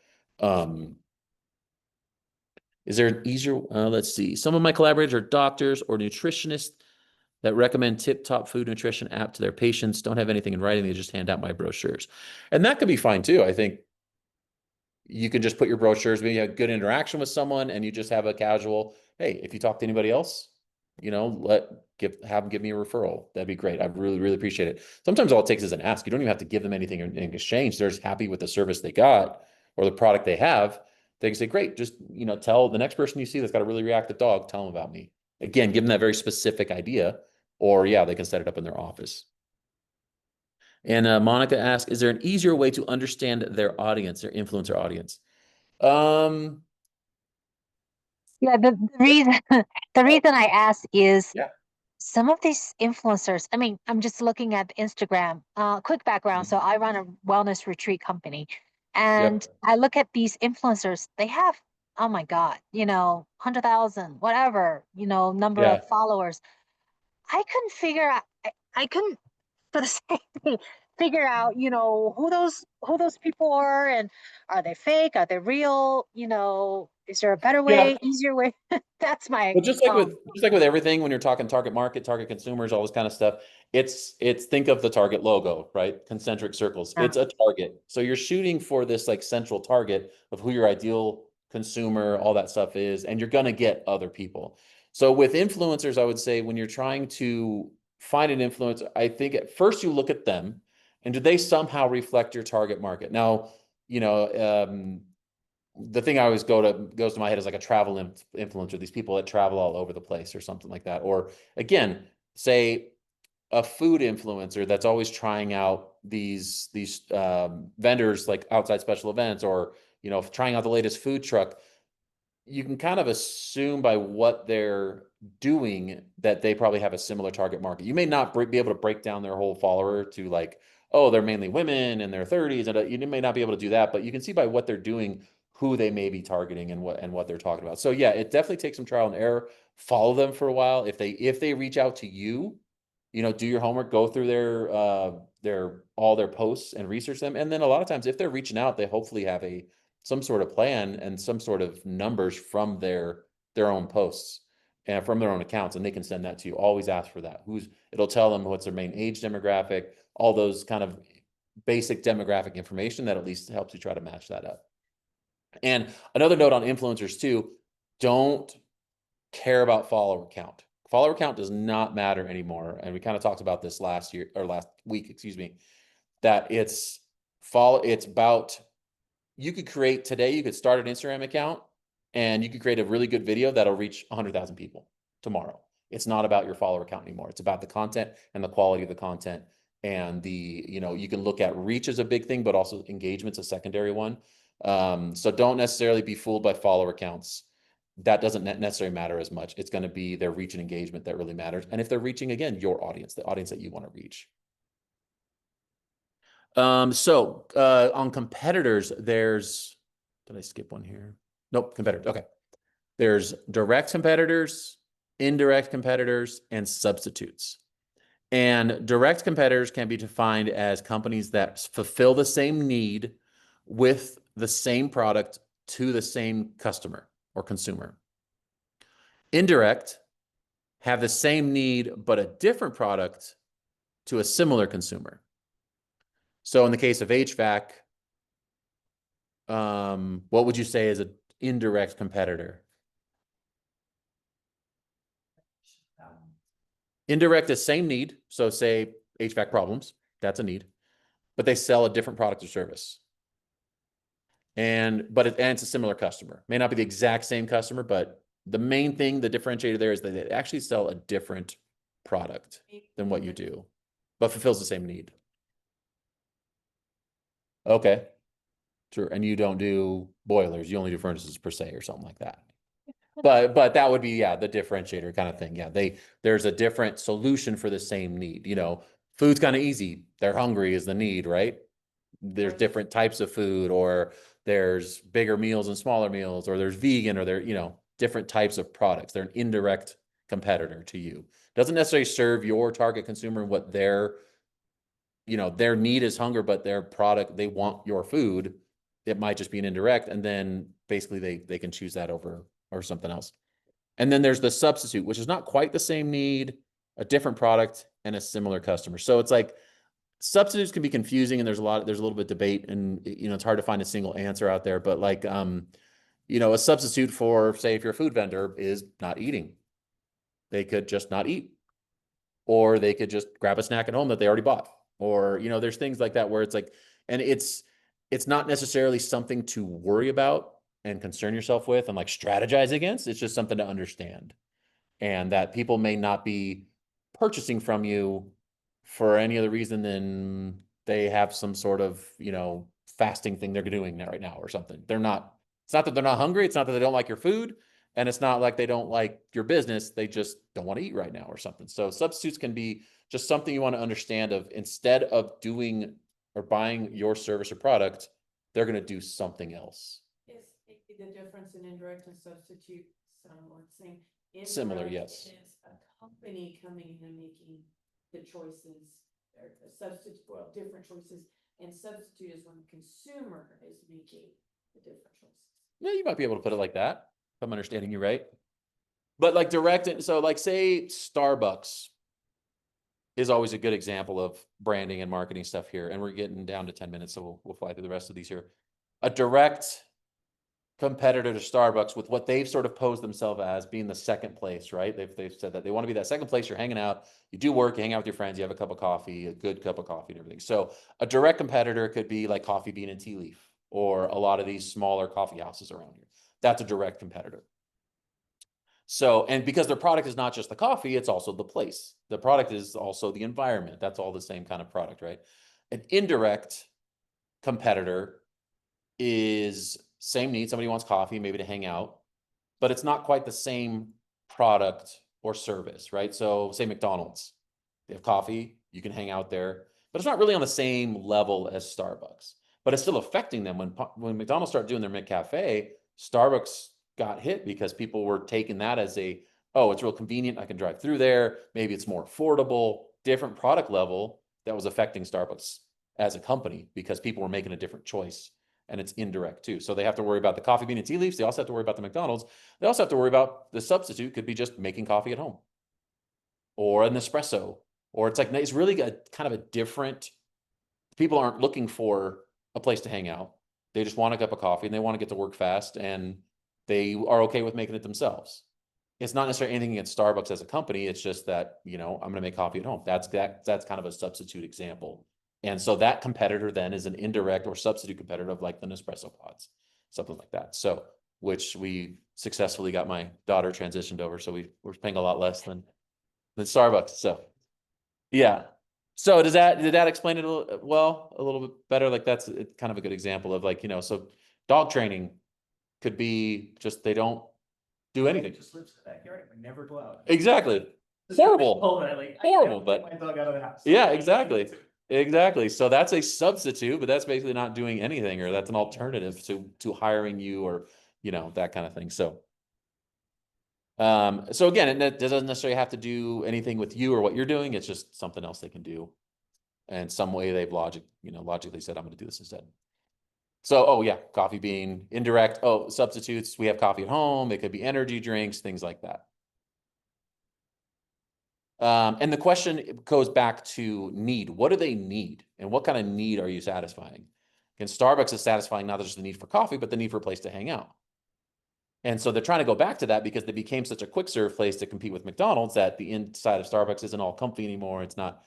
is there an easier, let's see. Some of my collaborators are doctors or nutritionists that recommend tip-top food nutrition app to their patients. Don't have anything in writing. They just hand out my brochures. And that could be fine too. I think you can just put your brochures, maybe have good interaction with someone, and you just have a casual, hey, if you talk to anybody else, have them give me a referral. That'd be great. I really, really appreciate it. Sometimes all it takes is an ask. You don't even have to give them anything in exchange. They're just happy with the service they got or the product they have. They can say, great, just, tell the next person you see that's got a really reactive dog, tell them about me. Again, give them that very specific idea, or yeah, they can set it up in their office. And Monica asked, is there an easier way to understand their audience, their influencer audience? Yeah, the reason the reason I ask is Yeah. some of these influencers, I mean, I'm just looking at Instagram. Quick background. So I run a wellness retreat company, and I look at these influencers, they have, oh my God, 100,000, whatever, number Yeah. of followers. I couldn't figure out, I couldn't for the same thing, figure out, who those people are, and are they fake? Are they real? Is there a better Yeah. way, easier way? That's my Well, just like with everything, when you're talking target market, target consumers, all this kind of stuff, it's think of the target logo, right? Concentric circles. Yeah. It's a target. So you're shooting for this like central target of who your ideal consumer, all that stuff is, and you're gonna get other people. So with influencers, I would say when you're trying to find an influencer, I think at first you look at them, and do they somehow reflect your target market? Now, the thing I always goes to my head is like a travel influencer, these people that travel all over the place or something like that. Or again, say a food influencer that's always trying out these vendors like outside special events, or trying out the latest food truck. You can kind of assume by what they're doing that they probably have a similar target market. You may not be able to break down their whole follower to like, oh, they're mainly women in their 30s, and you may not be able to do that, but you can see by what they're doing who they may be targeting and what they're talking about. So yeah, it definitely takes some trial and error. Follow them for a while. If they reach out to you, do your homework, go through all their posts and research them. And then a lot of times if they're reaching out, they hopefully have some sort of plan and some sort of numbers from their own posts and from their own accounts, and they can send that to you. Always ask for that. It'll tell them what's their main age demographic, all those kind of basic demographic information that at least helps you try to match that up. And another note on influencers too, don't care about follower count. Follower count does not matter anymore. And we kind of talked about this last week, excuse me. that it's about, you could create today, you could start an Instagram account and you could create a really good video that'll reach 100,000 people tomorrow. It's not about your follower count anymore. It's about the content and the quality of the content. And you can look at reach as a big thing, but also engagement's a secondary one. So don't necessarily be fooled by follower counts. That doesn't necessarily matter as much. It's going to be their reach and engagement that really matters. And if they're reaching, again, your audience, the audience that you want to reach. On competitors, did I skip one here? Nope, competitors. Okay. There's direct competitors, indirect competitors, and substitutes. And direct competitors can be defined as companies that fulfill the same need with the same product to the same customer or consumer. Indirect have the same need, but a different product to a similar consumer. So in the case of HVAC, what would you say is an indirect competitor? Indirect is same need. So say HVAC problems, that's a need, but they sell a different product or service. And it's a similar customer. May not be the exact same customer, but the main thing, the differentiator there is that they actually sell a different product than what you do, but fulfills the same need. Okay. Sure. And you don't do boilers, you only do furnaces per se or something like that. But that would be, yeah, the differentiator kind of thing. Yeah, there's a different solution for the same need. Food's kind of easy. They're hungry is the need, right? There's different types of food, or there's bigger meals and smaller meals, or there's vegan, or different types of products. They're an indirect competitor to you. Doesn't necessarily serve your target consumer what their need is hunger, but their product, they want your food. It might just be an indirect, and then basically they can choose that over or something else. And then there's the substitute, which is not quite the same need, a different product, and a similar customer. So it's like substitutes can be confusing, and there's a little bit of debate, and it's hard to find a single answer out there. But like a substitute for, say, if you're a food vendor, is not eating. They could just not eat, or they could just grab a snack at home that they already bought, or there's things like that where it's like, and it's not necessarily something to worry about and concern yourself with and like strategize against. It's just something to understand, and that people may not be purchasing from you for any other reason than they have some sort of, fasting thing they're doing right now or something. It's not that they're not hungry. It's not that they don't like your food, and it's not like they don't like your business. They just don't want to eat right now or something. So substitutes can be just something you want to understand of, instead of doing or buying your service or product, they're going to do something else. Is the difference in indirect and substitute same? Similar, Indirect yes. is a company coming in and making the choices, or a substitute, different choices, and substitute is when the consumer is making the different choices. Yeah, you might be able to put it like that, if I'm understanding you right. But like direct, so like say Starbucks is always a good example of branding and marketing stuff here. And we're getting down to 10 minutes, so we'll fly through the rest of these here. A direct competitor to Starbucks, with what they've sort of posed themselves as being the second place, right? They've said that they want to be that second place. You're hanging out, you do work, you hang out with your friends, you have a cup of coffee, a good cup of coffee and everything. So a direct competitor could be like Coffee Bean and Tea Leaf, or a lot of these smaller coffee houses around here. That's a direct competitor. So, and because their product is not just the coffee, it's also the place. The product is also the environment. That's all the same kind of product, right? An indirect competitor is same need. Somebody wants coffee, maybe to hang out, but it's not quite the same product or service, right? So say McDonald's, they have coffee, you can hang out there, but it's not really on the same level as Starbucks, but it's still affecting them. When McDonald's started doing their McCafe, Starbucks got hit because people were taking that as it's real convenient. I can drive through there. Maybe it's more affordable, different product level that was affecting Starbucks as a company because people were making a different choice. And it's indirect too. So they have to worry about the Coffee Bean and Tea Leaves. They also have to worry about the McDonald's. They also have to worry about the substitute could be just making coffee at home, or an espresso, or it's really a kind of a different, people aren't looking for a place to hang out. They just want a cup of coffee and they want to get to work fast, and they are okay with making it themselves. It's not necessarily anything against Starbucks as a company. It's just that, I'm going to make coffee at home. That's kind of a substitute example And so that competitor then is an indirect or substitute competitor of like the Nespresso pods, something like that. So, which we successfully got my daughter transitioned over. So we're paying a lot less than Starbucks. So, yeah. So did that explain it a little bit better? Like that's kind of a good example of like, so dog training could be just, they don't do anything. Just lives in the backyard, we never go out. Exactly. Horrible. Horrible, Horrible, but- my dog out of the house. Yeah, exactly. Exactly. So that's a substitute, but that's basically not doing anything, or that's an alternative to hiring you, or, that kind of thing. So again, it doesn't necessarily have to do anything with you or what you're doing. It's just something else they can do. And some way they've logically said, I'm going to do this instead. So, oh yeah, coffee bean, indirect. Oh, substitutes. We have coffee at home. It could be energy drinks, things like that. And the question goes back to need. What do they need? And what kind of need are you satisfying? And Starbucks is satisfying not just the need for coffee, but the need for a place to hang out. And so they're trying to go back to that because they became such a quick serve place to compete with McDonald's that the inside of Starbucks isn't all comfy anymore. It's not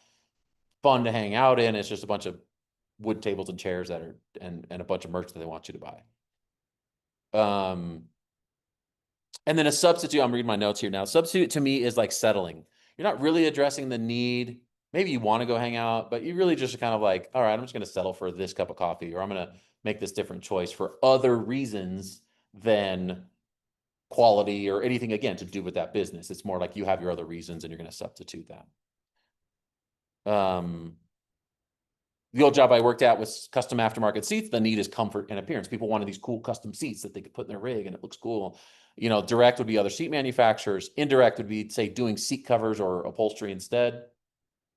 fun to hang out in. It's just a bunch of wood tables and chairs that are, and a bunch of merch that they want you to buy. And then a substitute, I'm reading my notes here now. Substitute to me is like settling. You're not really addressing the need. Maybe you want to go hang out, but you really just kind of like, all right, I'm just going to settle for this cup of coffee, or I'm going to make this different choice for other reasons than quality or anything, again, to do with that business. It's more like you have your other reasons and you're going to substitute that. The old job I worked at was custom aftermarket seats. The need is comfort and appearance. People wanted these cool custom seats that they could put in their rig and it looks cool. Direct would be other seat manufacturers. Indirect would be, say, doing seat covers or upholstery instead.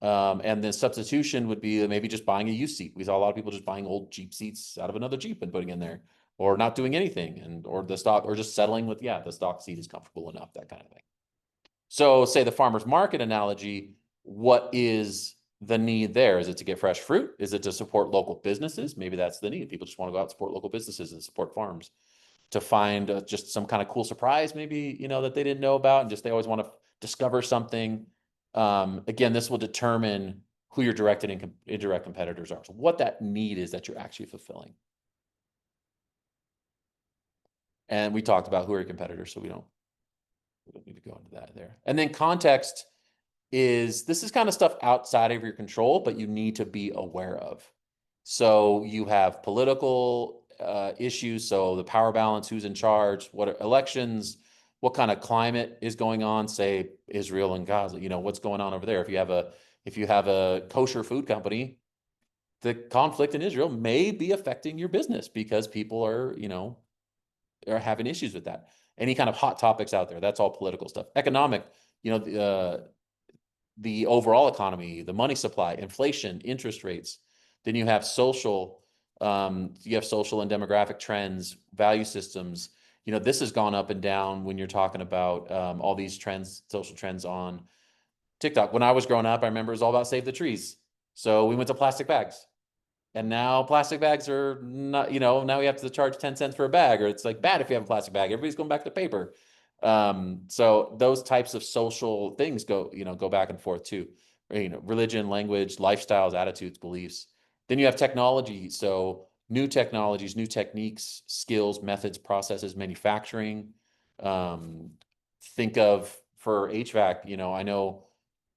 And then substitution would be maybe just buying a used seat. We saw a lot of people just buying old Jeep seats out of another Jeep and putting in there, or not doing anything, or the stock, or just settling with, the stock seat is comfortable enough, that kind of thing. So say the farmer's market analogy, what is the need there? Is it to get fresh fruit? Is it to support local businesses? Maybe that's the need. People just want to go out and support local businesses and support farms. To find just some kind of cool surprise, maybe, that they didn't know about, and just they always want to discover something. Again, this will determine who your direct and indirect competitors are. So what that need is that you're actually fulfilling. And we talked about who are your competitors, so we don't need to go into that there. And then context this is kind of stuff outside of your control, but you need to be aware of. So you have political issues. So the power balance, who's in charge, what are elections, what kind of climate is going on, say Israel and Gaza, what's going on over there. If you have a kosher food company, the conflict in Israel may be affecting your business because people are having issues with that. Any kind of hot topics out there, that's all political stuff. Economic, the overall economy, the money supply, inflation, interest rates. Then you have social and demographic trends, value systems. This has gone up and down when you're talking about all these trends, social trends on TikTok. When I was growing up, I remember it was all about save the trees. So we went to plastic bags. And now plastic bags are not, now we have to charge 10 cents for a bag, or it's like bad if you have a plastic bag. Everybody's going back to paper. So those types of social things go back and forth too. Religion, language, lifestyles, attitudes, beliefs. Then you have technology. So new technologies, new techniques, skills, methods, processes, manufacturing. Think of for HVAC, I know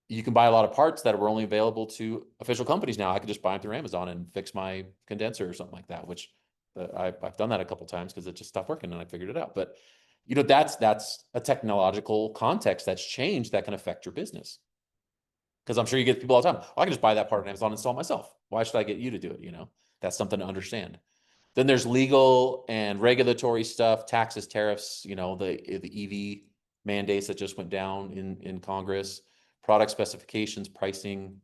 you can buy a lot of parts that were only available to official companies now. I could just buy them through Amazon and fix my condenser or something like that, which I've done that a couple of times because it just stopped working and I figured it out. But that's a technological context that's changed that can affect your business. Because I'm sure you get people all the time, I can just buy that part on Amazon and install it myself. Why should I get you to do it? That's something to understand. Then there's legal and regulatory stuff, taxes, tariffs, the EV mandates that just went down in Congress, product specifications, pricing,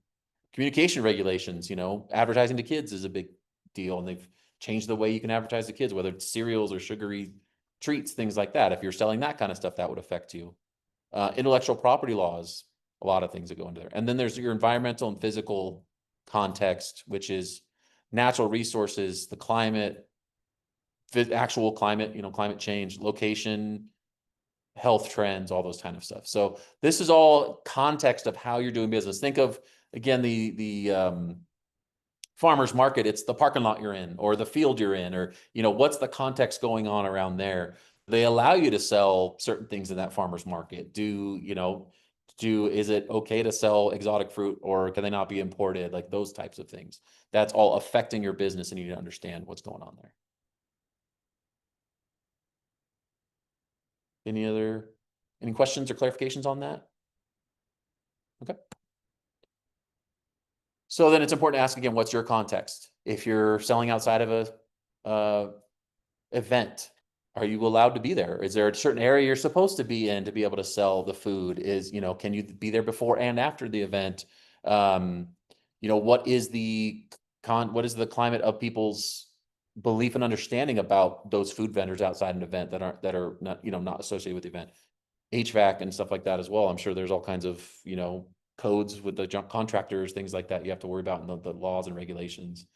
communication regulations. Advertising to kids is a big deal, and they've changed the way you can advertise to kids, whether it's cereals or sugary treats, things like that. If you're selling that kind of stuff, that would affect you. Intellectual property laws, a lot of things that go into there. And then there's your environmental and physical context, which is natural resources, the climate, actual climate, climate change, location, health trends, all those kind of stuff. So this is all context of how you're doing business. Think of, again, the farmer's market, it's the parking lot you're in or the field you're in, or, you know, what's the context going on around there? They allow you to sell certain things in that farmer's market. Is it okay to sell exotic fruit, or can they not be imported? Like those types of things. That's all affecting your business, and you need to understand what's going on there. Any questions or clarifications on that? Okay. So then it's important to ask again, what's your context? If you're selling outside of a event, are you allowed to be there? Is there a certain area you're supposed to be in to be able to sell the food? Can you be there before and after the event? What is the climate of people's belief and understanding about those food vendors outside an event that are not associated with the event? HVAC and stuff like that as well. I'm sure there's all kinds of, codes with the contractors, things like that you have to worry about in the laws and regulations.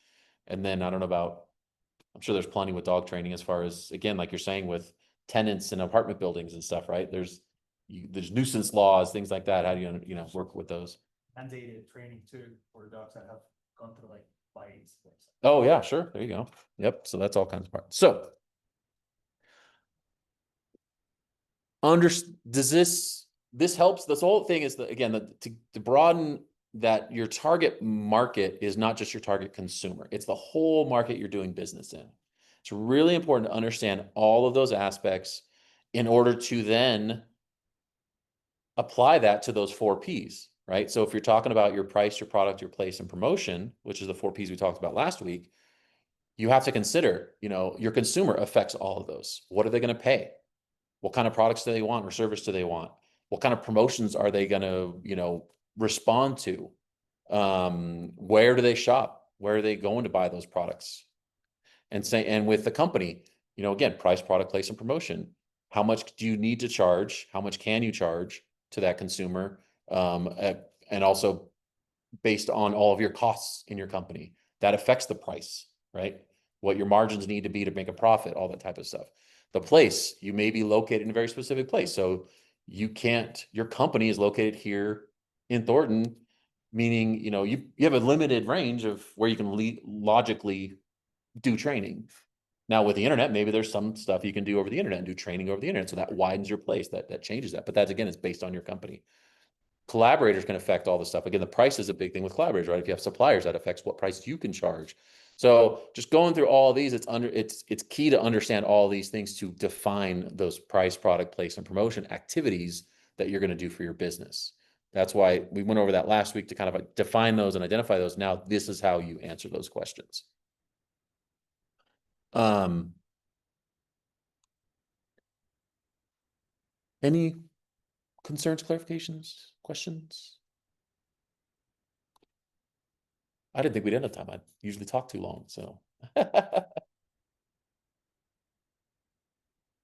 And then I'm sure there's plenty with dog training as far as, again, like you're saying, with tenants and apartment buildings and stuff, right? There's nuisance laws, things like that. How do you work with those? Mandated training too, for dogs that have gone through like bites. Oh yeah, sure. There you go. Yep. So that's all kinds of parts. So this helps. This whole thing is to broaden that your target market is not just your target consumer. It's the whole market you're doing business in. It's really important to understand all of those aspects in order to then apply that to those 4 Ps, right? So if you're talking about your price, your product, your place, and promotion, which is the 4 Ps we talked about last week, you have to consider, your consumer affects all of those. What are they going to pay? What kind of products do they want or service do they want? What kind of promotions are they going to, respond to? Where do they shop? Where are they going to buy those products? And with the company, again, price, product, place, and promotion. How much do you need to charge? How much can you charge to that consumer? And also based on all of your costs in your company, that affects the price, right? What your margins need to be to make a profit, all that type of stuff. The place, you may be located in a very specific place. So your company is located here in Thornton, meaning, you have a limited range of where you can logically do training. Now with the internet, maybe there's some stuff you can do over the internet and do training over the internet. So that widens your place, that changes that. But that again is based on your company. Collaborators can affect all this stuff. Again, the price is a big thing with collaborators, right? If you have suppliers, that affects what price you can charge. So just going through all of these, it's key to understand all these things to define those price, product, place, and promotion activities that you're going to do for your business. That's why we went over that last week to kind of define those and identify those. Now, this is how you answer those questions. Any concerns, clarifications, questions? I didn't think we'd end up time. I usually talk too long, so.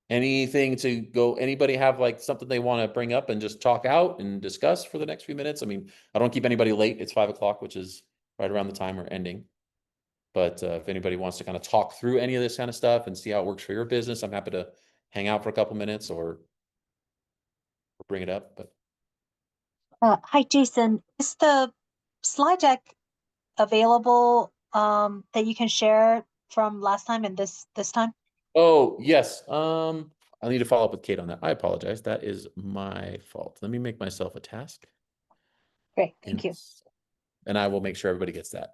Anybody have like something they want to bring up and just talk out and discuss for the next few minutes? I mean, I don't keep anybody late. It's 5 o'clock, which is right around the time we're ending. But if anybody wants to kind of talk through any of this kind of stuff and see how it works for your business, I'm happy to hang out for a couple minutes or bring it up. But Hi, Jason. Is the slide deck available that you can share from last time and this time? oh yes, I need to follow up with Kate on that. I apologize. That is my fault. Let me make myself a task. Great, thank you. And I will make sure everybody gets that.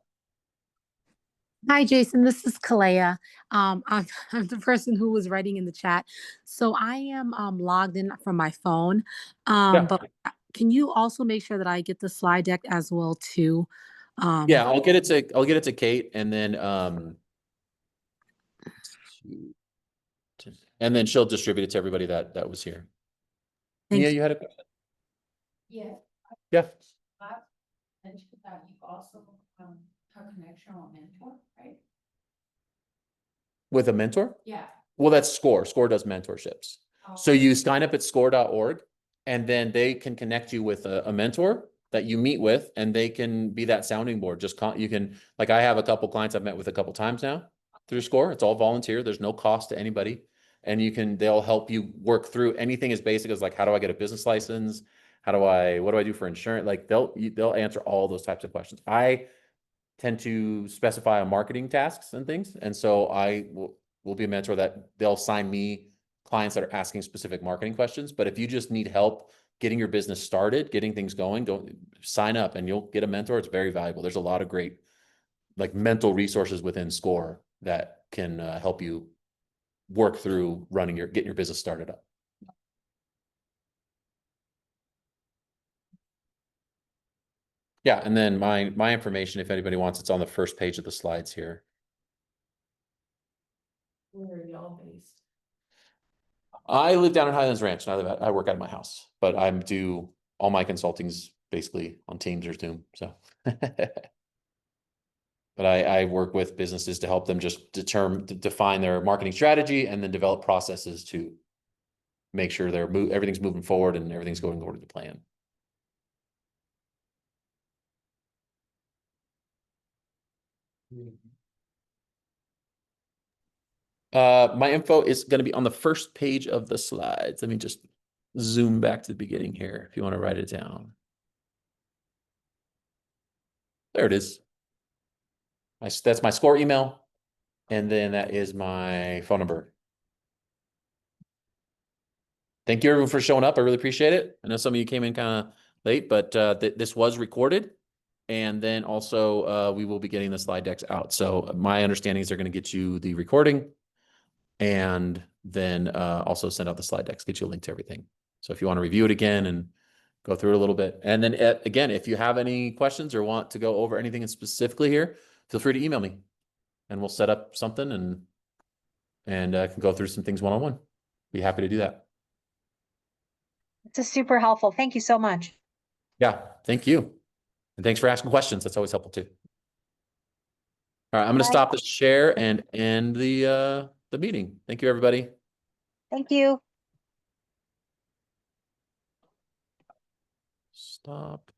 Hi, Jason. This is Kalea. I'm the person who was writing in the chat. So I am logged in from my phone. Yeah. But can you also make sure that I get the slide deck as well too? Yeah, I'll get it to Kate, and then she'll distribute it to everybody that was here. Thank Mia, you. you had a question? Yeah. Yeah. I mentioned that you also have connection on Mentor, right? With a mentor? Yeah. Well, that's SCORE. SCORE does mentorships. So you sign up at score.org, and then they can connect you with a mentor that you meet with, and they can be that sounding board. You can, like, I have a couple clients I've met with a couple times now through SCORE. It's all volunteer. There's no cost to anybody. And they'll help you work through anything as basic as like, how do I get a business license? What do I do for insurance? Like they'll answer all those types of questions. tend to specify on marketing tasks and things. And so I will be a mentor that they'll assign me clients that are asking specific marketing questions. But if you just need help getting your business started, getting things going, don't sign up and you'll get a mentor. It's very valuable. There's a lot of great like mental resources within SCORE that can help you work through getting your business started up. Yeah, and then my information, if anybody wants, it's on the first page of the slides here. Where are y'all based? I live down in Highlands Ranch, and I work out of my house, but I do all my consulting's basically on Teams or Zoom. So, but I work with businesses to help them just define their marketing strategy and then develop processes to make sure everything's moving forward and everything's going according to plan. My info is going to be on the first page of the slides. Let me just zoom back to the beginning here if you want to write it down. There it is. That's my SCORE email. And then that is my phone number. Thank you everyone for showing up. I really appreciate it. I know some of you came in kind of late, but this was recorded. And then also we will be getting the slide decks out. So my understanding is they're going to get you the recording and then also send out the slide decks, get you a link to everything. So if you want to review it again and go through it a little bit. And then again, if you have any questions or want to go over anything specifically here, feel free to email me and we'll set up something and can go through some things one-on-one. Be happy to do that. This is super helpful. Thank you so much. Yeah, thank you. And thanks for asking questions. That's always helpful too. All right, I'm going to stop the share and end the meeting. Thank you, everybody. Thank you. Stop.